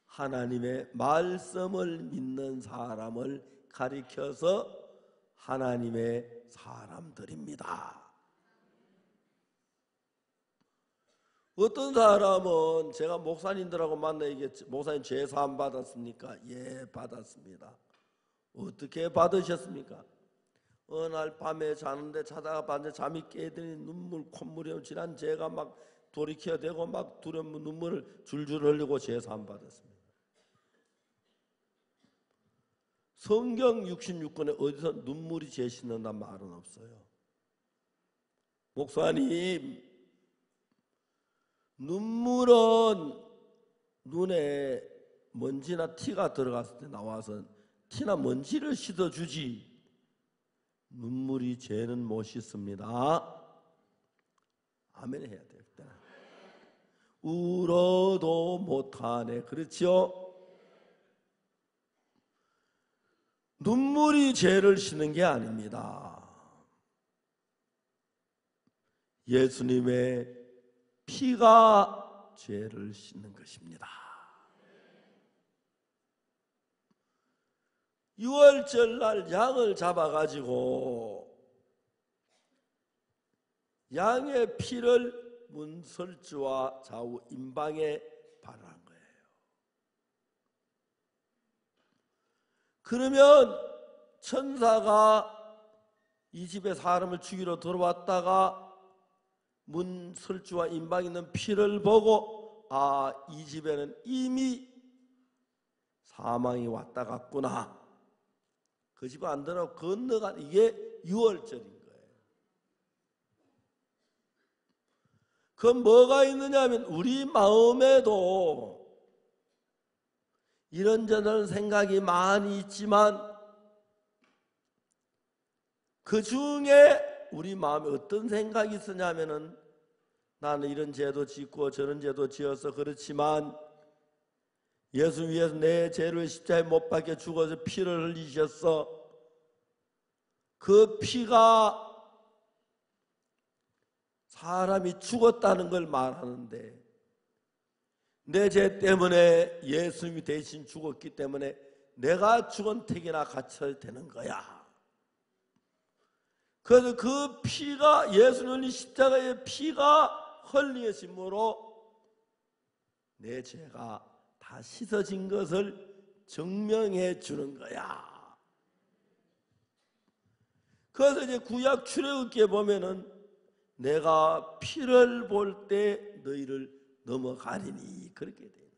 하나님의 말씀을 믿는 사람을 가리켜서 하나님의 사람들입니다. 어떤 사람은 제가 목사님들하고 만나 얘기했지, 목사님 죄 사함 받았습니까? 예, 받았습니다. 어떻게 받으셨습니까? 어느 날 밤에 자는데 자다가 봤는데 잠이 깨더니 눈물 콧물이 지난 제가 막 돌이켜야 되고 막 두려움 눈물을 줄줄 흘리고 죄 사함 받았습니다. 성경 66권에 어디서 눈물이 죄 씻는다는 말은 없어요. 목사님, 눈물은 눈에 먼지나 티가 들어갔을 때 나와서 티나 먼지를 씻어주지 눈물이 죄는 못 씻습니다. 아멘 해야 돼요. 울어도 못하네. 그렇죠? 눈물이 죄를 씻는 게 아닙니다. 예수님의 피가 죄를 씻는 것입니다. 6월절 날 양을 잡아가지고 양의 피를 문설주와 좌우 임방에 바르는 거예요. 그러면 천사가 이 집에 사람을 죽이러 들어왔다가 문설주와 임방에 있는 피를 보고 아, 이 집에는 이미 사망이 왔다 갔구나. 그 집 안 들어가고 건너간 이게 6월절인 거예요. 그 뭐가 있느냐 하면 우리 마음에도 이런저런 생각이 많이 있지만 그 중에 우리 마음에 어떤 생각이 있으냐면은 나는 이런 죄도 짓고 저런 죄도 지어서 그렇지만 예수 위해서 내 죄를 십자가에 못 박혀 죽어서 피를 흘리셨어. 그 피가 사람이 죽었다는 걸 말하는데 내 죄 때문에 예수님이 대신 죽었기 때문에 내가 죽은 택이나 갇혀야 되는 거야. 그래서 그 피가 예수님의 십자가의 피가 흘리심으로 내 죄가 다 씻어진 것을 증명해 주는 거야. 그래서 이제 구약 출애굽기에 보면은 내가 피를 볼 때 너희를 넘어가리니 그렇게 돼요.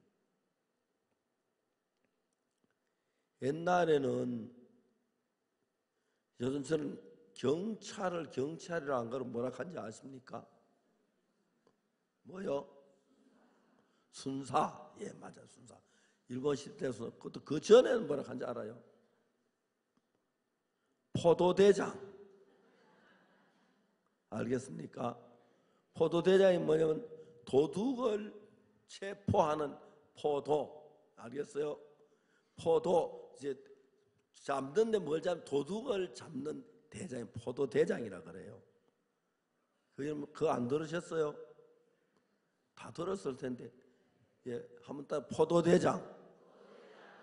옛날에는 요즘처럼 경찰이라 안 그러면 뭐라 하는지 아십니까? 뭐요? 순사. 예, 맞아, 순사. 일본 시대에서 그것도 그 전에는 뭐라 하는지 알아요? 포도대장. 알겠습니까? 포도대장이 뭐냐면 도둑을 체포하는 포도. 알겠어요? 포도 이제 잡는데 뭘 잡는 도둑을 잡는 대장이 포도대장이라 그래요. 그거 안 들으셨어요? 다 들었을 텐데. 예, 한번 딱 포도대장.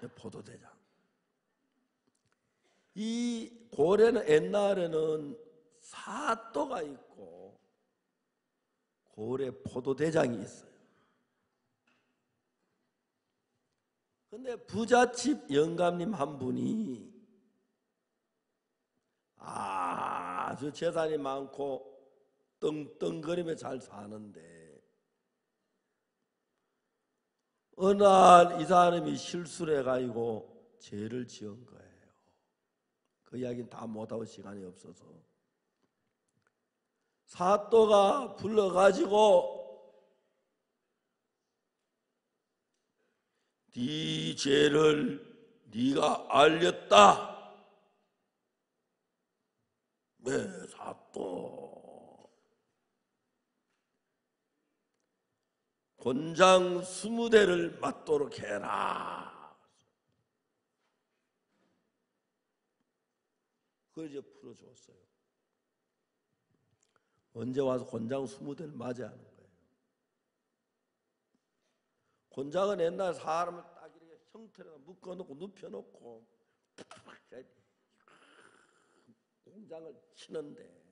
예, 포도대장. 이 고래는 옛날에는 사또가 있고 고래 포도대장이 있어요. 근데 부잣집 영감님 한 분이 아주 재산이 많고 떵떵거리며 잘 사는데 어느 날 이 사람이 실수를 해가지고 죄를 지은 거예요. 그 이야기는 다 못하고 시간이 없어서 사또가 불러가지고 네 죄를 네가 알렸다. 네, 사또. 곤장 20대를 맞도록 해라. 그걸 이제 풀어줬어요. 언제 와서 곤장 20대를 맞아야 하는 거예요. 곤장은 옛날 사람을 딱 이렇게 형태로 묶어놓고 눕혀놓고 곤장을 치는데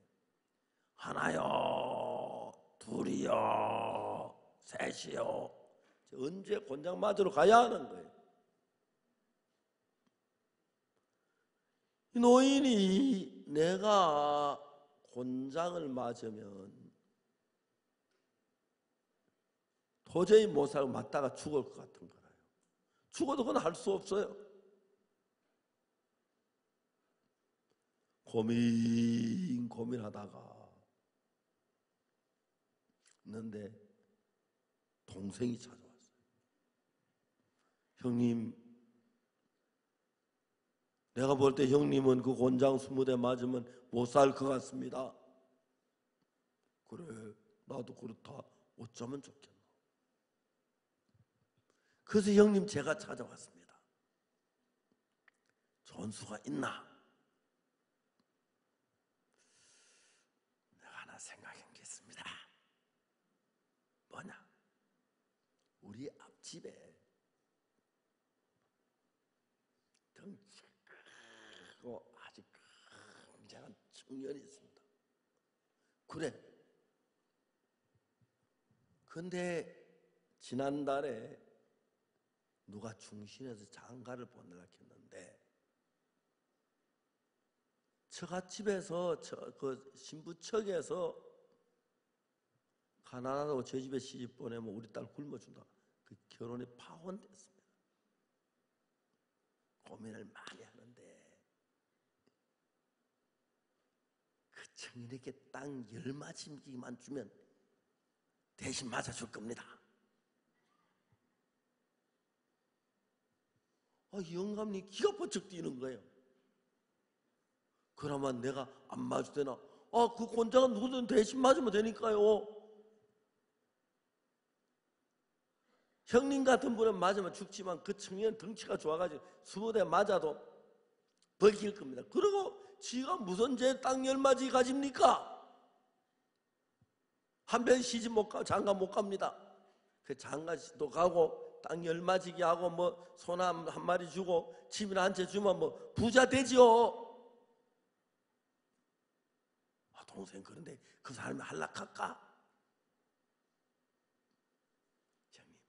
하나요, 둘이요, 셋이요. 언제 곤장 맞으러 가야 하는 거예요. 이 노인이 내가 곤장을 맞으면 도저히 못 살고 맞다가 죽을 것 같은 거예요. 죽어도 그건 할 수 없어요. 고민하다가 있는데 동생이 찾아왔어요. 형님, 내가 볼 때 형님은 그 곤장 20대 맞으면 못 살 것 같습니다. 그래, 나도 그렇다. 어쩌면 좋겠노. 그래서 형님 제가 찾아왔습니다. 좋은 수가 있나? 내가 하나 생각한 게 있습니다. 뭐냐? 우리 앞집에 덩치 크고 아주 굉장한 청년이 있습니다. 그래. 근데 지난달에 누가 중신에서 장가를 보내려고 했는데 처갓집에서 그 신부측에서 가난하다고 저 집에 시집 보내면 우리 딸 굶어준다. 그 결혼이 파혼됐습니다. 고민을 많이 하는데 그 청년에게 땅 10마치기만 주면 대신 맞아줄 겁니다. 영감님 기가 번쩍 뛰는 거예요. 그러면 내가 안 맞을 때나 그 곤장은 누구든 대신 맞으면 되니까요. 형님 같은 분은 맞으면 죽지만 그 청년 덩치가 좋아가지고 20대 맞아도 벌길 겁니다. 그리고 지가 무슨 죄 땅 10마치 가집니까? 한편 시집 못 가고 장가 못 갑니다. 그 장가도 가고 땅 10마치기 하고 뭐 소나 한 마리 주고 집이나 한 채 주면 뭐 부자 되지요. 동생 그런데 그 사람이 한락할까? 형님,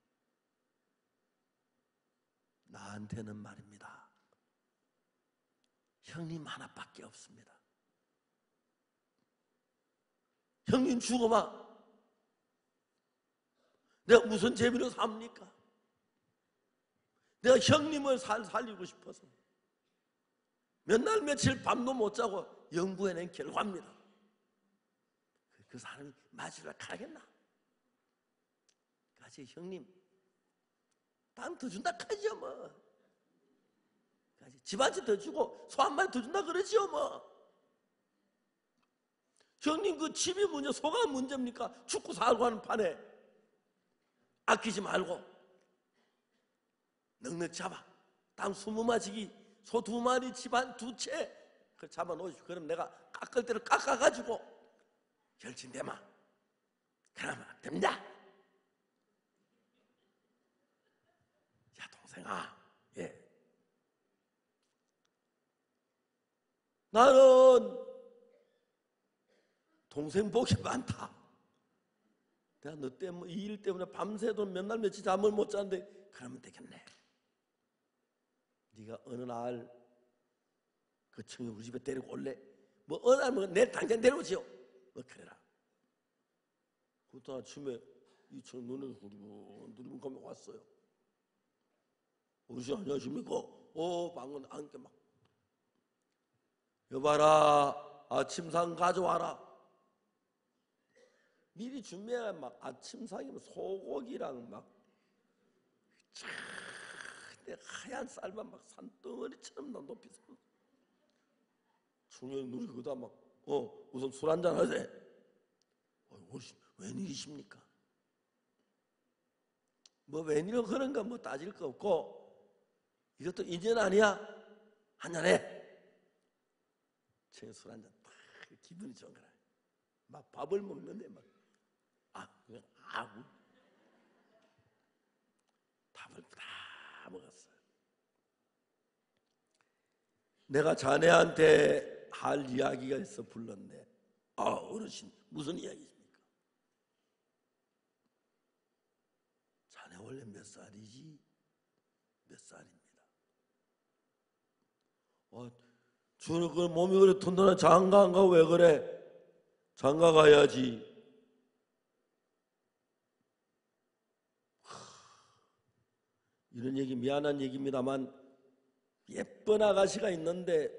나한테는 말입니다. 형님 하나밖에 없습니다. 형님 죽어봐. 내가 무슨 재미로 삽니까? 내가 형님을 살리고 싶어서 몇 날 며칠 밤도 못 자고 연구해낸 결과입니다. 그 사람이 맞으려 가겠나? 가지 형님 땅 더 준다 카지요 뭐. 가지 집 한 채 더 주고 소 한 마리 더 준다 그러지요 뭐. 형님 그 집이 문제 소가 문제입니까? 죽고 살고 하는 판에 아끼지 말고 넉넉 잡아 땅 20마치기 소 2마리 집 한 2채 그걸 잡아 놓으시고 그럼 내가 깎을 때를 깎아가지고 결진대마 그러면 됩니다. 야 동생아, 예, 나는 동생 복이 많다. 내가 너 때문에 이 일 때문에 밤새도 몇 날 며칠 잠을 못 자는데 그러면 되겠네. 네가 어느 날 그 청이 우리 집에 데리고 올래? 뭐 어느 날 뭐 내일 당장 데려오지요. 뭐 그래라. 그때 아침에 이 청 눈을 누리면 가면 왔어요. 어르신 안녕하십니까? 방금 안게 막 여봐라 아침상 가져와라. 미리 준비해. 막 아침상이면 소고기랑 막 하얀 쌀만 막 산덩어리처럼 높이 서 중요한 누리 그다 막 우선 술 한잔 하세. 어르신 웬일이십니까? 뭐 웬일로 그런 거 뭐 따질 거 없고 이것도 인연 아니야? 한잔해. 술 한잔 딱 기분이 좋은 거라. 막 밥을 먹는데 막 그냥 밥을 다 먹었어요. 내가 자네한테 할 이야기가 있어 불렀네. 어르신 무슨 이야기십니까? 자네 원래 몇 살이지? 몇 살입니다. 주는 그 몸이 그래 튼튼한 장가 안 가? 왜 그래? 장가 가야지. 이런 얘기 미안한 얘기입니다만 예쁜 아가씨가 있는데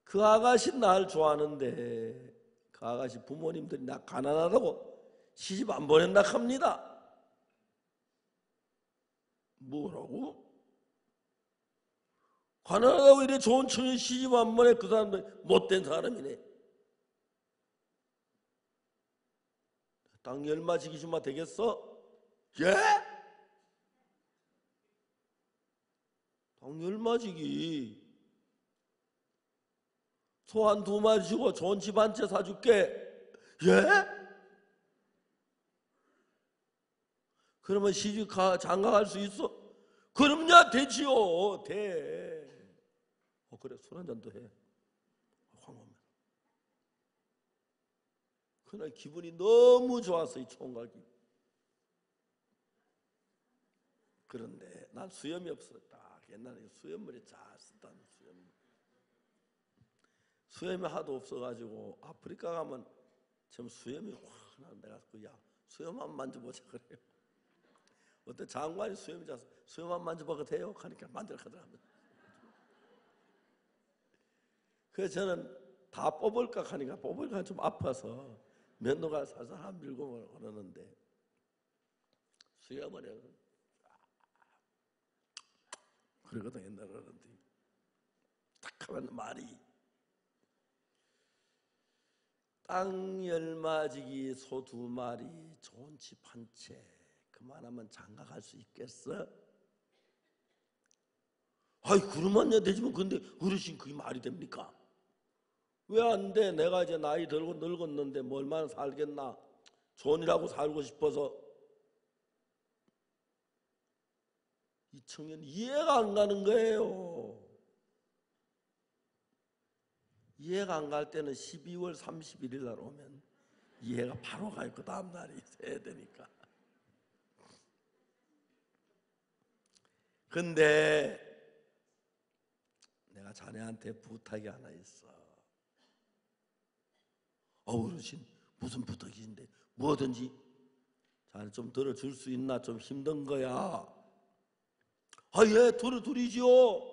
그 아가씨 날 좋아하는데 그 아가씨 부모님들이 나 가난하다고 시집 안 보낸다 합니다. 뭐라고? 가난하다고 이래 좋은 청년 시집 안 보내? 그 사람들 못된 사람이네. 땅 열마지기 좀 되겠어? 예? 땅 열마지기 소 한 2마리 주고 좋은 집 한 채 사줄게. 예? 그러면 시집 장가 갈 수 있어? 그럼요 되지요. 돼. 그래 술 한잔도 해. 황홀합니다. 그날 기분이 너무 좋았어 이 총각이. 그런데 난 수염이 없었다. 옛날에 수염머리 잘 썼다는 수염이 하도 없어가지고 아프리카 가면 좀 수염이 확 나는데 가서 야 수염 한번 만져보자 그래요. 어떤 장관이 수염이 자서 수염 한번 만져봐도 돼요? 하니까 만들어 가더라고요. 그래서 저는 다 뽑을까 하니까 뽑을까 좀 아파서 면도가 살살 한 밀고 그러는데 수염머리는 그러거든 옛날에 그러는데 딱 하면 말이 땅 열마지기 소 2마리 좋은 집 한 채 그만하면 장가 갈 수 있겠어? 그러면야 되지만 근데 어르신 그게 말이 됩니까? 왜 안 돼? 내가 이제 나이 들고 늙었는데 뭐 얼마나 살겠나? 좋은이라고 살고 싶어서. 이 청년 이해가 안 가는 거예요. 이해가 안 갈 때는 12월 31일 날 오면 이해가 바로 가 있고 다음 날이 새야 되니까. 근데 내가 자네한테 부탁이 하나 있어. 어르신 무슨 부탁인데 뭐든지 자네 좀 들어줄 수 있나? 좀 힘든 거야. 예 들어드리죠.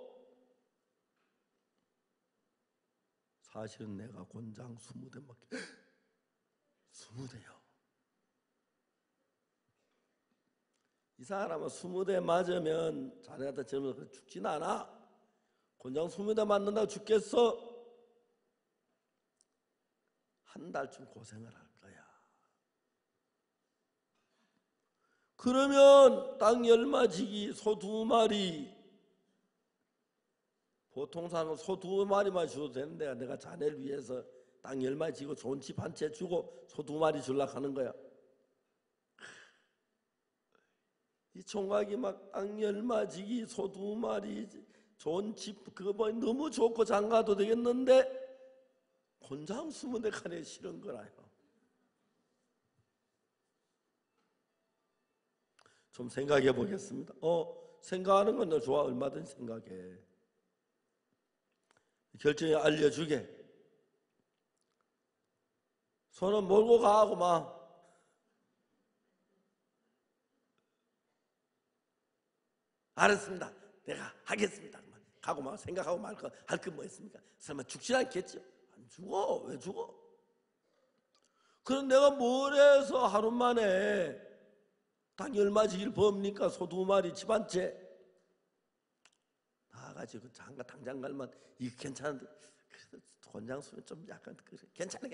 사실은 내가 곤장 20대 맞게 20대요. 이 사람은 20대 맞으면 자네한테 젊어서 죽진 않아. 곤장 20대 맞는다고 죽겠어? 한 달쯤 고생을 할 거야. 그러면 땅 열마지기 소 2마리 보통 사람은 소 2마리만 줘도 되는데 내가 자네를 위해서 땅 열마리 지고 좋은 집 한 채 주고 소 2마리 주려고 하는 거야. 이 총각이 막 땅 열마지기 소 2마리 좋은 집 그거 뭐 너무 좋고 장가도 되겠는데 곤장 20칸에 싫은 거라요. 좀 생각해 보겠습니다. 생각하는 건 너 좋아. 얼마든지 생각해. 결정에 알려주게. 손은 몰고 가고 막 알았습니다. 내가 하겠습니다. 가고 막 생각하고 말 거 할 거 뭐 있습니까? 설마 죽지 않겠죠? 안 죽어. 왜 죽어? 그럼 내가 뭘 해서 하루 만에 닭 10마리를 법니까? 소 2마리 집 한 채 나가지고 장가 당장 갈만 이거 괜찮은데 그래도 권장수는 좀 약간 괜찮아.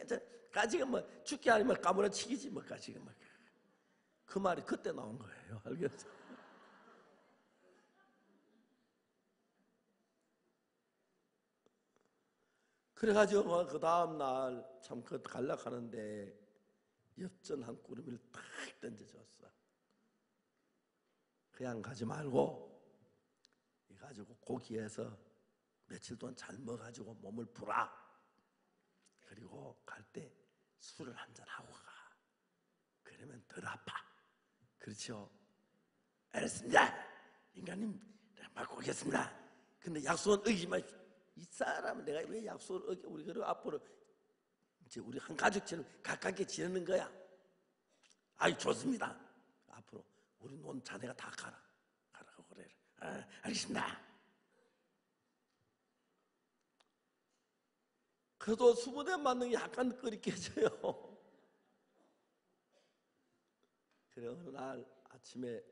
가지가 뭐 죽기 아니면 까무러치기지 뭐 가지가 뭐 그 말이 그때 나온 거예요. 알겠어? 그래가지고 그 다음 날 참 그 갈락하는데 엽전 한 꾸러미를 탁 던져줬어. 그냥 가지 말고 이 가지고 고기에서 며칠 동안 잘 먹어가지고 몸을 풀어. 그리고 갈 때 술을 한잔 하고 가. 그러면 덜 아파. 그렇죠? 알았습니다. 인간님 내가 맡고 오겠습니다. 근데 약속은 어기지 마십시오. 이 사람은 내가 왜 약속을 어겨? 우리 그리고 앞으로 이제 우리 한 가족처럼 가깝게 지내는 거야. 아이 좋습니다. 앞으로 우리 논 자네가 다 가라고 그래. 알겠습니다. 그래도 20대 맞는 게 약간 끓이깨져요. 그래 어느 날 아침에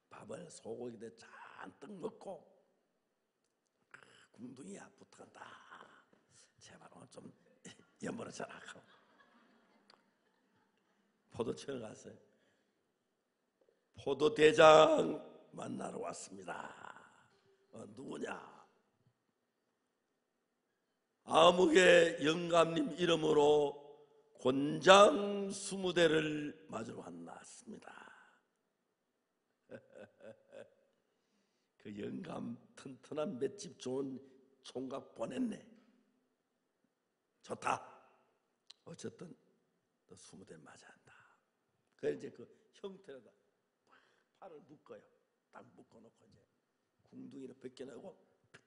밥을 소고기를 잔뜩 먹고 궁둥이야 부탁한다. 제발 오늘 좀 연보라잖아 하고 포도청을 갔어요. 포도대장 만나러 왔습니다. 누구냐? 아무개 영감님 이름으로 곤장 20대를 맞으러 왔습니다. 그 영감 튼튼한 맷집 좋은 총각 보냈네. 좋다. 어쨌든 너 20대 맞아야 한다. 그래 이제 그 형태로다 팔을 묶어요. 딱 묶어놓고 이제 궁둥이를 벗겨내고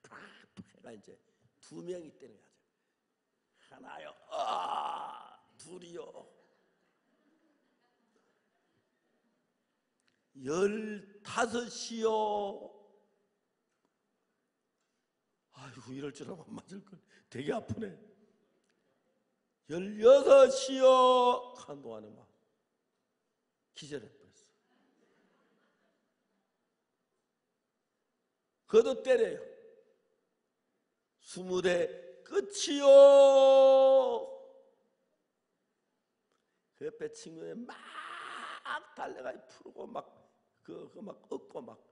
팍팍 해가 이제 2명이 때는 거죠. 하나요, 둘이요, 15이요. 아이고 이럴 줄 알면 맞을 걸. 되게 아프네. 16이요. 한동안에 막 기절해버렸어. 그것도 때려요. 20대 끝이요. 그 옆에 친구들 막 달려가 풀고 막 막 얻고 막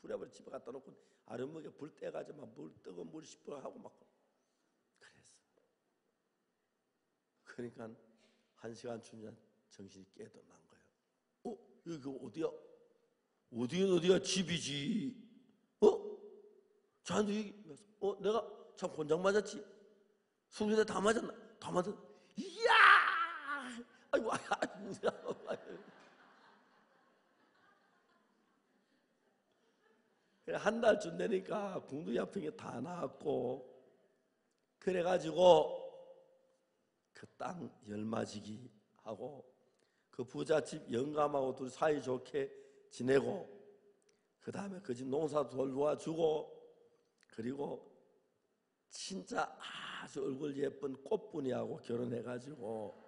불에버려 집에 갖다 놓고 아랫목에 불 떼가지고 막 물 뜨거운 물 씹어 하고 막 그랬어. 그러니까 1시간 주면 정신이 깨어난 거예요. 여기 어디야? 어디야 집이지? 저한테 여기 내가 참 곤장 맞았지? 20대 다 맞았나? 다 맞았. 이야! 아이고. 한 달쯤 되니까 궁둥이 아픈 게 다 나았고 그래가지고 그 땅 열맞이기 하고 그 부잣집 영감하고 둘이 사이좋게 지내고 그 다음에 그 집 농사도 도와주고 그리고 진짜 아주 얼굴 예쁜 꽃분이하고 결혼해가지고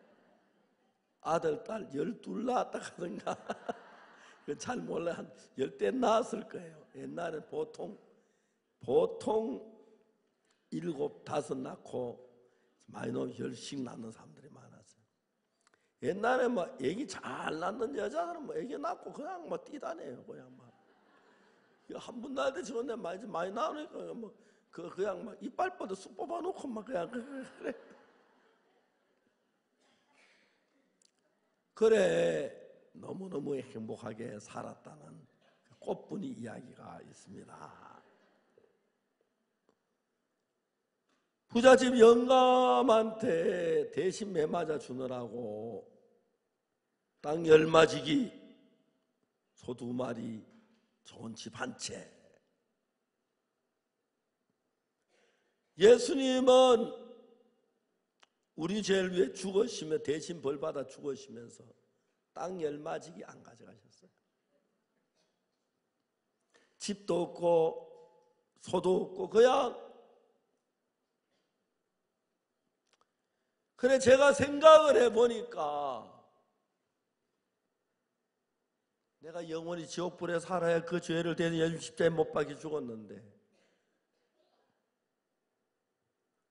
아들, 딸 12 낳았다 하던가 잘 몰라 한 10대 낳았을 거예요. 옛날엔 보통 7, 5 낳고 많이 놓으면 10씩 낳는 사람들이 많았어요. 옛날에 뭐 애기 잘 낳는 여자들은 뭐 애기 낳고 그냥 뭐 뛰다녀요. 그냥 막 한 분 낳을 때 저런데 많이 나오니까 뭐 그냥 막 이빨 쑥 뽑아놓고 막 그냥 그래 너무너무 행복하게 살았다는 꽃분이 이야기가 있습니다. 부잣집 영감한테 대신 매맞아 주느라고 땅 10마지기, 소 2마리, 좋은 집 한 채. 예수님은 우리 죄를 위해 죽으시며 대신 벌받아 죽으시면서 땅 10마지기 안 가져가셨어요. 집도 없고 소도 없고 그냥. 그래 제가 생각을 해보니까 내가 영원히 지옥불에 살아야 그 죄를 대신 예수 십자가에 못 박혀 죽었는데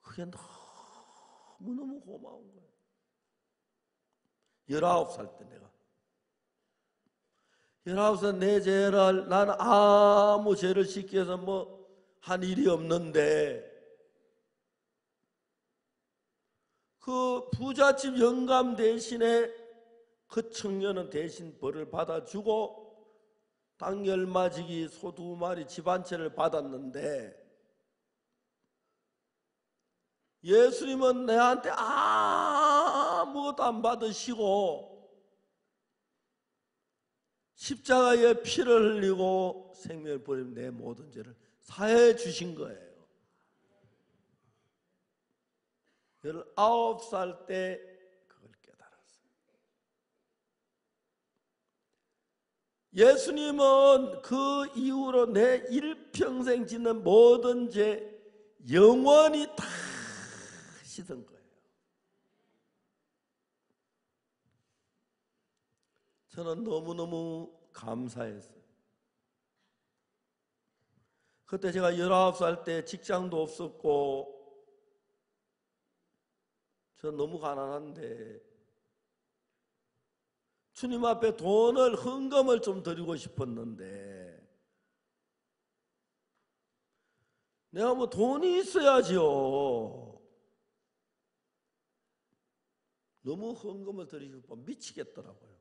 그게 너무너무 고마운 거예요. 19살 때 내가 19살 내 죄를 나는 아무 죄를 씻기 위해서 뭐 한 일이 없는데 그 부잣집 영감 대신에 그 청년은 대신 벌을 받아주고 땅 10마지기, 소 2마리, 집 한 채를 받았는데 예수님은 내한테 아무것도 안 받으시고 십자가에 피를 흘리고 생명을 버리는 내 모든 죄를 사해 주신 거예요. 19살 때 그걸 깨달았어요. 예수님은 그 이후로 내 일평생 짓는 모든 죄 영원히 다 씻은 거예요. 저는 너무너무 감사했어요. 그때 제가 19살 때 직장도 없었고 저 너무 가난한데 주님 앞에 돈을 헌금을 좀 드리고 싶었는데 내가 뭐 돈이 있어야지요. 너무 헌금을 드리고 싶어 미치겠더라고요.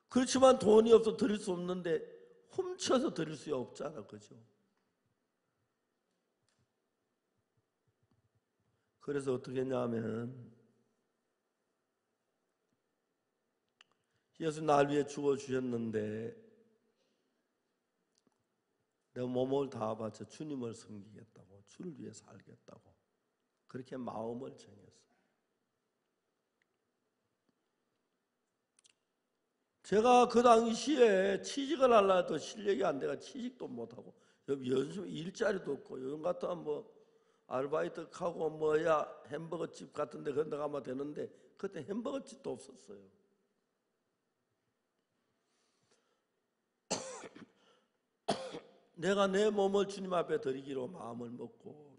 그렇지만 돈이 없어 드릴 수 없는데 훔쳐서 드릴 수 없잖아, 그죠? 그래서 어떻게 했냐면 예수 날 위해 죽어주셨는데 내 몸을 다 바쳐 주님을 섬기겠다고, 주를 위해 살겠다고 그렇게 마음을 정했어요. 제가 그 당시에 취직을 하려 해도 실력이 안 돼가 취직도 못하고 연수 일자리도 없고 요즘 같으면 뭐 아르바이트하고 뭐야 햄버거집 같은 데 그런 데 가면 되는데 그때 햄버거집도 없었어요. 내가 내 몸을 주님 앞에 드리기로 마음을 먹고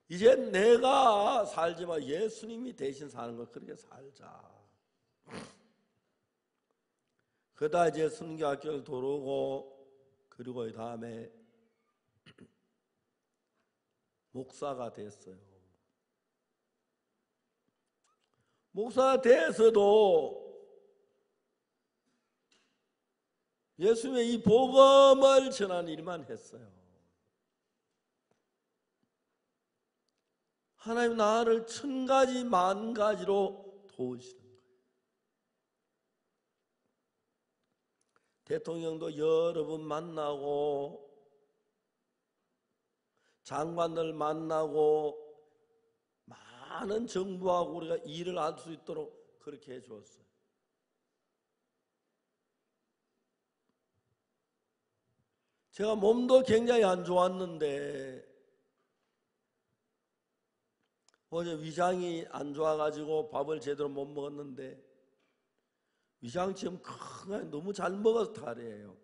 이제 내가 살지만 예수님이 대신 사는 걸 그렇게 살자. 그러다 이제 순교학교를 들어오고 그리고 그 다음에 목사가 됐어요. 목사가 돼서도 예수님의 이 복음을 전하는 일만 했어요. 하나님 나를 1000가지 만가지로 도우시는 거예요. 대통령도 여러 분 만나고 장관들 만나고 많은 정부하고 우리가 일을 할 수 있도록 그렇게 해주었어요. 제가 몸도 굉장히 안 좋았는데 어제 위장이 안 좋아가지고 밥을 제대로 못 먹었는데 위장 지금 큰 너무 잘 먹어서 탈이에요.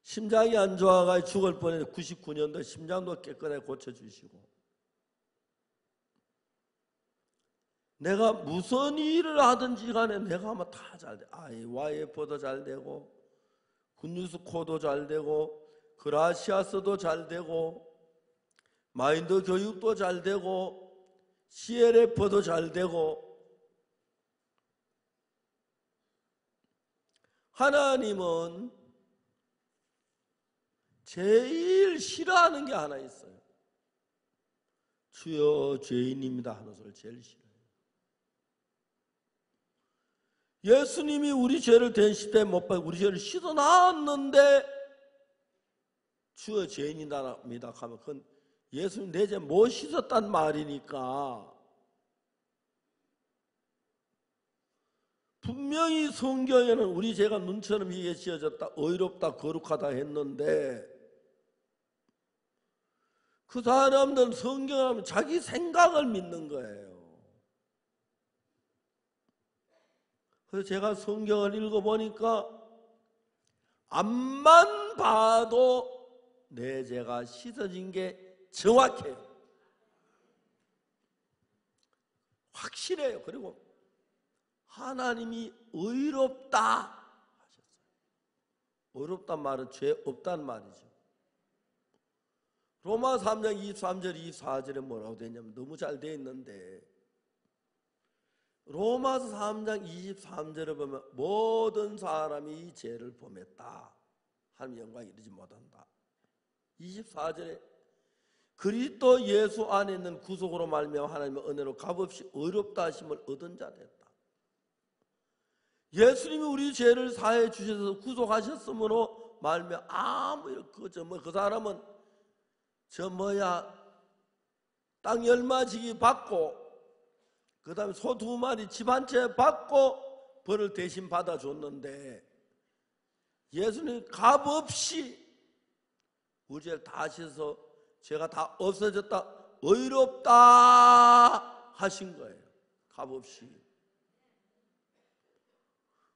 심장이 안 좋아가지고 죽을 뻔해서 99년도 심장도 깨끗하게 고쳐주시고 내가 무슨 일을 하든지 간에 내가 하면 다 잘 돼. YF도 잘 되고 굿뉴스코도 잘 되고 그라시아스도 잘 되고 마인드 교육도 잘 되고 CLF도 잘 되고 하나님은 제일 싫어하는 게 하나 있어요. 주여 죄인입니다 하는 소리를 제일 싫어해요. 예수님이 우리 죄를 대신에 못 박혀 우리 죄를 씻어 나왔는데 주여 죄인이다 하면 그건 예수님 내 죄 못 씻었단 말이니까. 분명히 성경에는 우리 죄가 눈처럼 희게 씌어졌다, 의롭다, 거룩하다 했는데 그 사람들은 성경을 하면 자기 생각을 믿는 거예요. 그래서 제가 성경을 읽어보니까 앞만 봐도 내 죄가 씻어진 게 정확해요. 확실해요. 그리고 하나님이 의롭다 하셨어요. 의롭단 말은 죄 없단 말이죠. 로마 3장 23절 24절에 뭐라고 되냐면 너무 잘 되어 있는데 로마서 3장 23절에 보면 모든 사람이 죄를 범했다. 하나님 영광에 이르지 못한다. 24절에 그리스도 예수 안에 있는 구속으로 말미암아 하나님의 은혜로 값없이 의롭다 하심을 얻은 자 됐다. 예수님이 우리 죄를 사해 주셔서 구속하셨으므로 말미암아 아무 그 사람은 땅 10마지기 받고 그 다음에 소 2마리 집 한 채 받고 벌을 대신 받아줬는데 예수님이 값없이 우리 죄를 다 씻어서 죄가 다 없어졌다, 의롭다 하신 거예요. 값없이.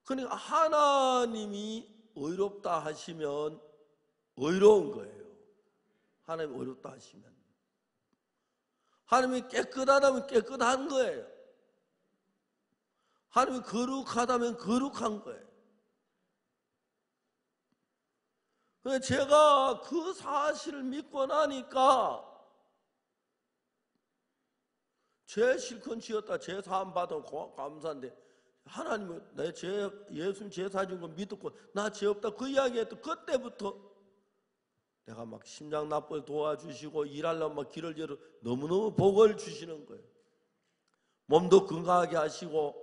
그러니까 하나님이 의롭다 하시면 의로운 거예요. 하나님이 의롭다 하시면. 하나님이 깨끗하다면 깨끗한 거예요. 하나님이 거룩하다면 거룩한 거예요. 그래서 제가 그 사실을 믿고 나니까 죄 실컷 지었다, 죄 사함 받은 감사한데 하나님은 내 죄, 예수님 죄 사준 거 믿었고 나 죄 없다 그 이야기했던 그때부터 내가 막 심장 나쁠 도와주시고 일하려면 막 길을 열어 너무너무 복을 주시는 거예요. 몸도 건강하게 하시고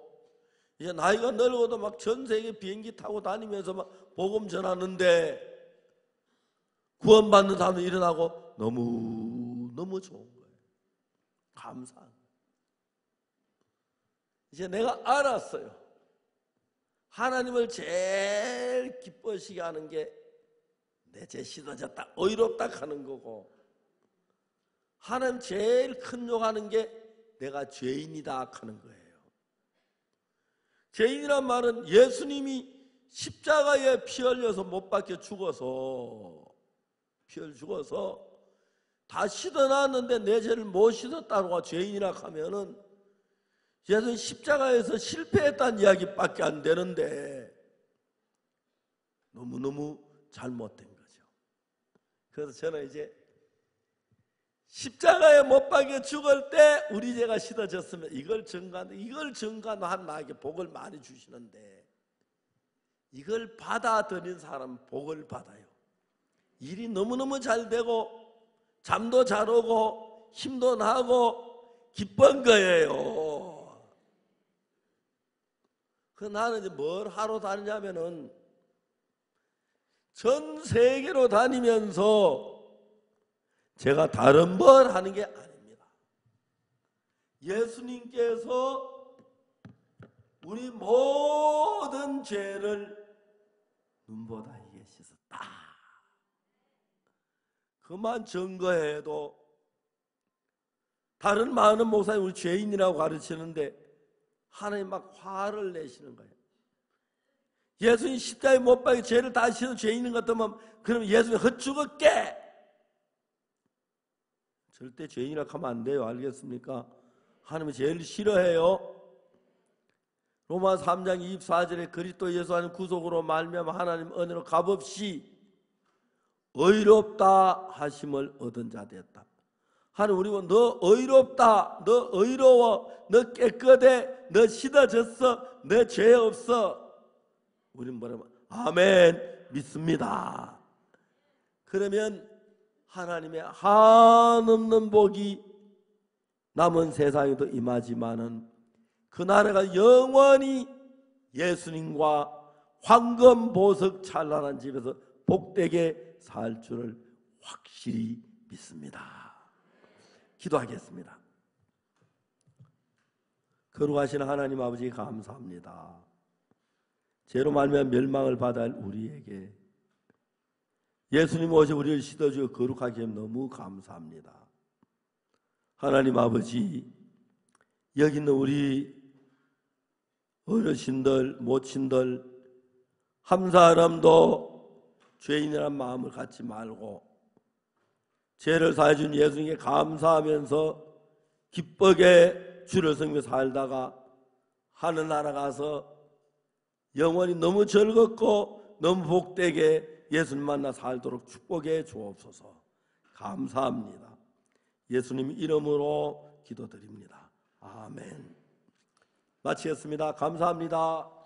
이제 나이가 늙어도 막 전 세계 비행기 타고 다니면서 막 복음 전하는데 구원받는 사람도 일어나고 너무 좋은 거예요. 감사한 거예요. 이제 내가 알았어요. 하나님을 제일 기뻐하시게 하는 게 내 죄 씻어졌다, 의롭다 하는 거고 하나님 제일 큰 욕하는 게 내가 죄인이다 하는 거예요. 죄인이란 말은 예수님이 십자가에 피 흘려서 못 박혀 죽어서 다 씻어놨는데 내 죄를 못 씻었다고 죄인이라 하면은 예수님 십자가에서 실패했다는 이야기밖에 안 되는데 너무너무 잘못된 거죠. 그래서 저는 이제 십자가에 못 박혀 죽을 때 우리 죄가 씻어졌으면 이걸 증거한 나에게 복을 많이 주시는데 이걸 받아들인 사람은 복을 받아요. 일이 너무너무 잘 되고 잠도 잘 오고 힘도 나고 기쁜 거예요. 그 나는 이제 뭘 하러 다니냐면은 전 세계로 다니면서 제가 다른 뭘 하는 게 아닙니다. 예수님께서 우리 모든 죄를 눈보다 이게 씻었다. 그만 증거해도 다른 많은 목사님 우리 죄인이라고 가르치는데 하나님 막 화를 내시는 거예요. 예수님 십자가에 못 박혀 죄를 다 씻어 죄인인 것 같으면 그럼 예수님 헛죽었게. 절대 죄인이라고 하면 안 돼요. 알겠습니까? 하나님이 제일 싫어해요. 로마 3장 24절에 그리스도 예수 안에 구속으로 말미암아 하나님 은혜로 값없이 의롭다 하심을 얻은 자 되었다. 하나님 우리 보고 너 의롭다, 너 의로워, 너 깨끗해, 너 씻어졌어, 너 죄 없어. 우리는 뭐라고? 아멘, 믿습니다. 그러면 하나님의 한없는 복이 남은 세상에도 임하지만은 그 나라가 영원히 예수님과 황금 보석 찬란한 집에서 복되게 살 줄을 확실히 믿습니다. 기도하겠습니다. 거룩하신 하나님 아버지 감사합니다. 죄로 말미암아 멸망을 받아야 할 우리에게 예수님 오셔 우리를 씻어주어 거룩하게 하면 너무 감사합니다. 하나님 아버지, 여기 있는 우리 어르신들, 모친들 한 사람도 죄인이라는 마음을 갖지 말고 죄를 사해준 예수님께 감사하면서 기쁘게 주를 섬기며 살다가 하늘나라 가서 영원히 너무 즐겁고 너무 복되게 예수님 만나 살도록 축복해 주옵소서. 감사합니다. 예수님 이름으로 기도드립니다. 아멘. 마치겠습니다. 감사합니다.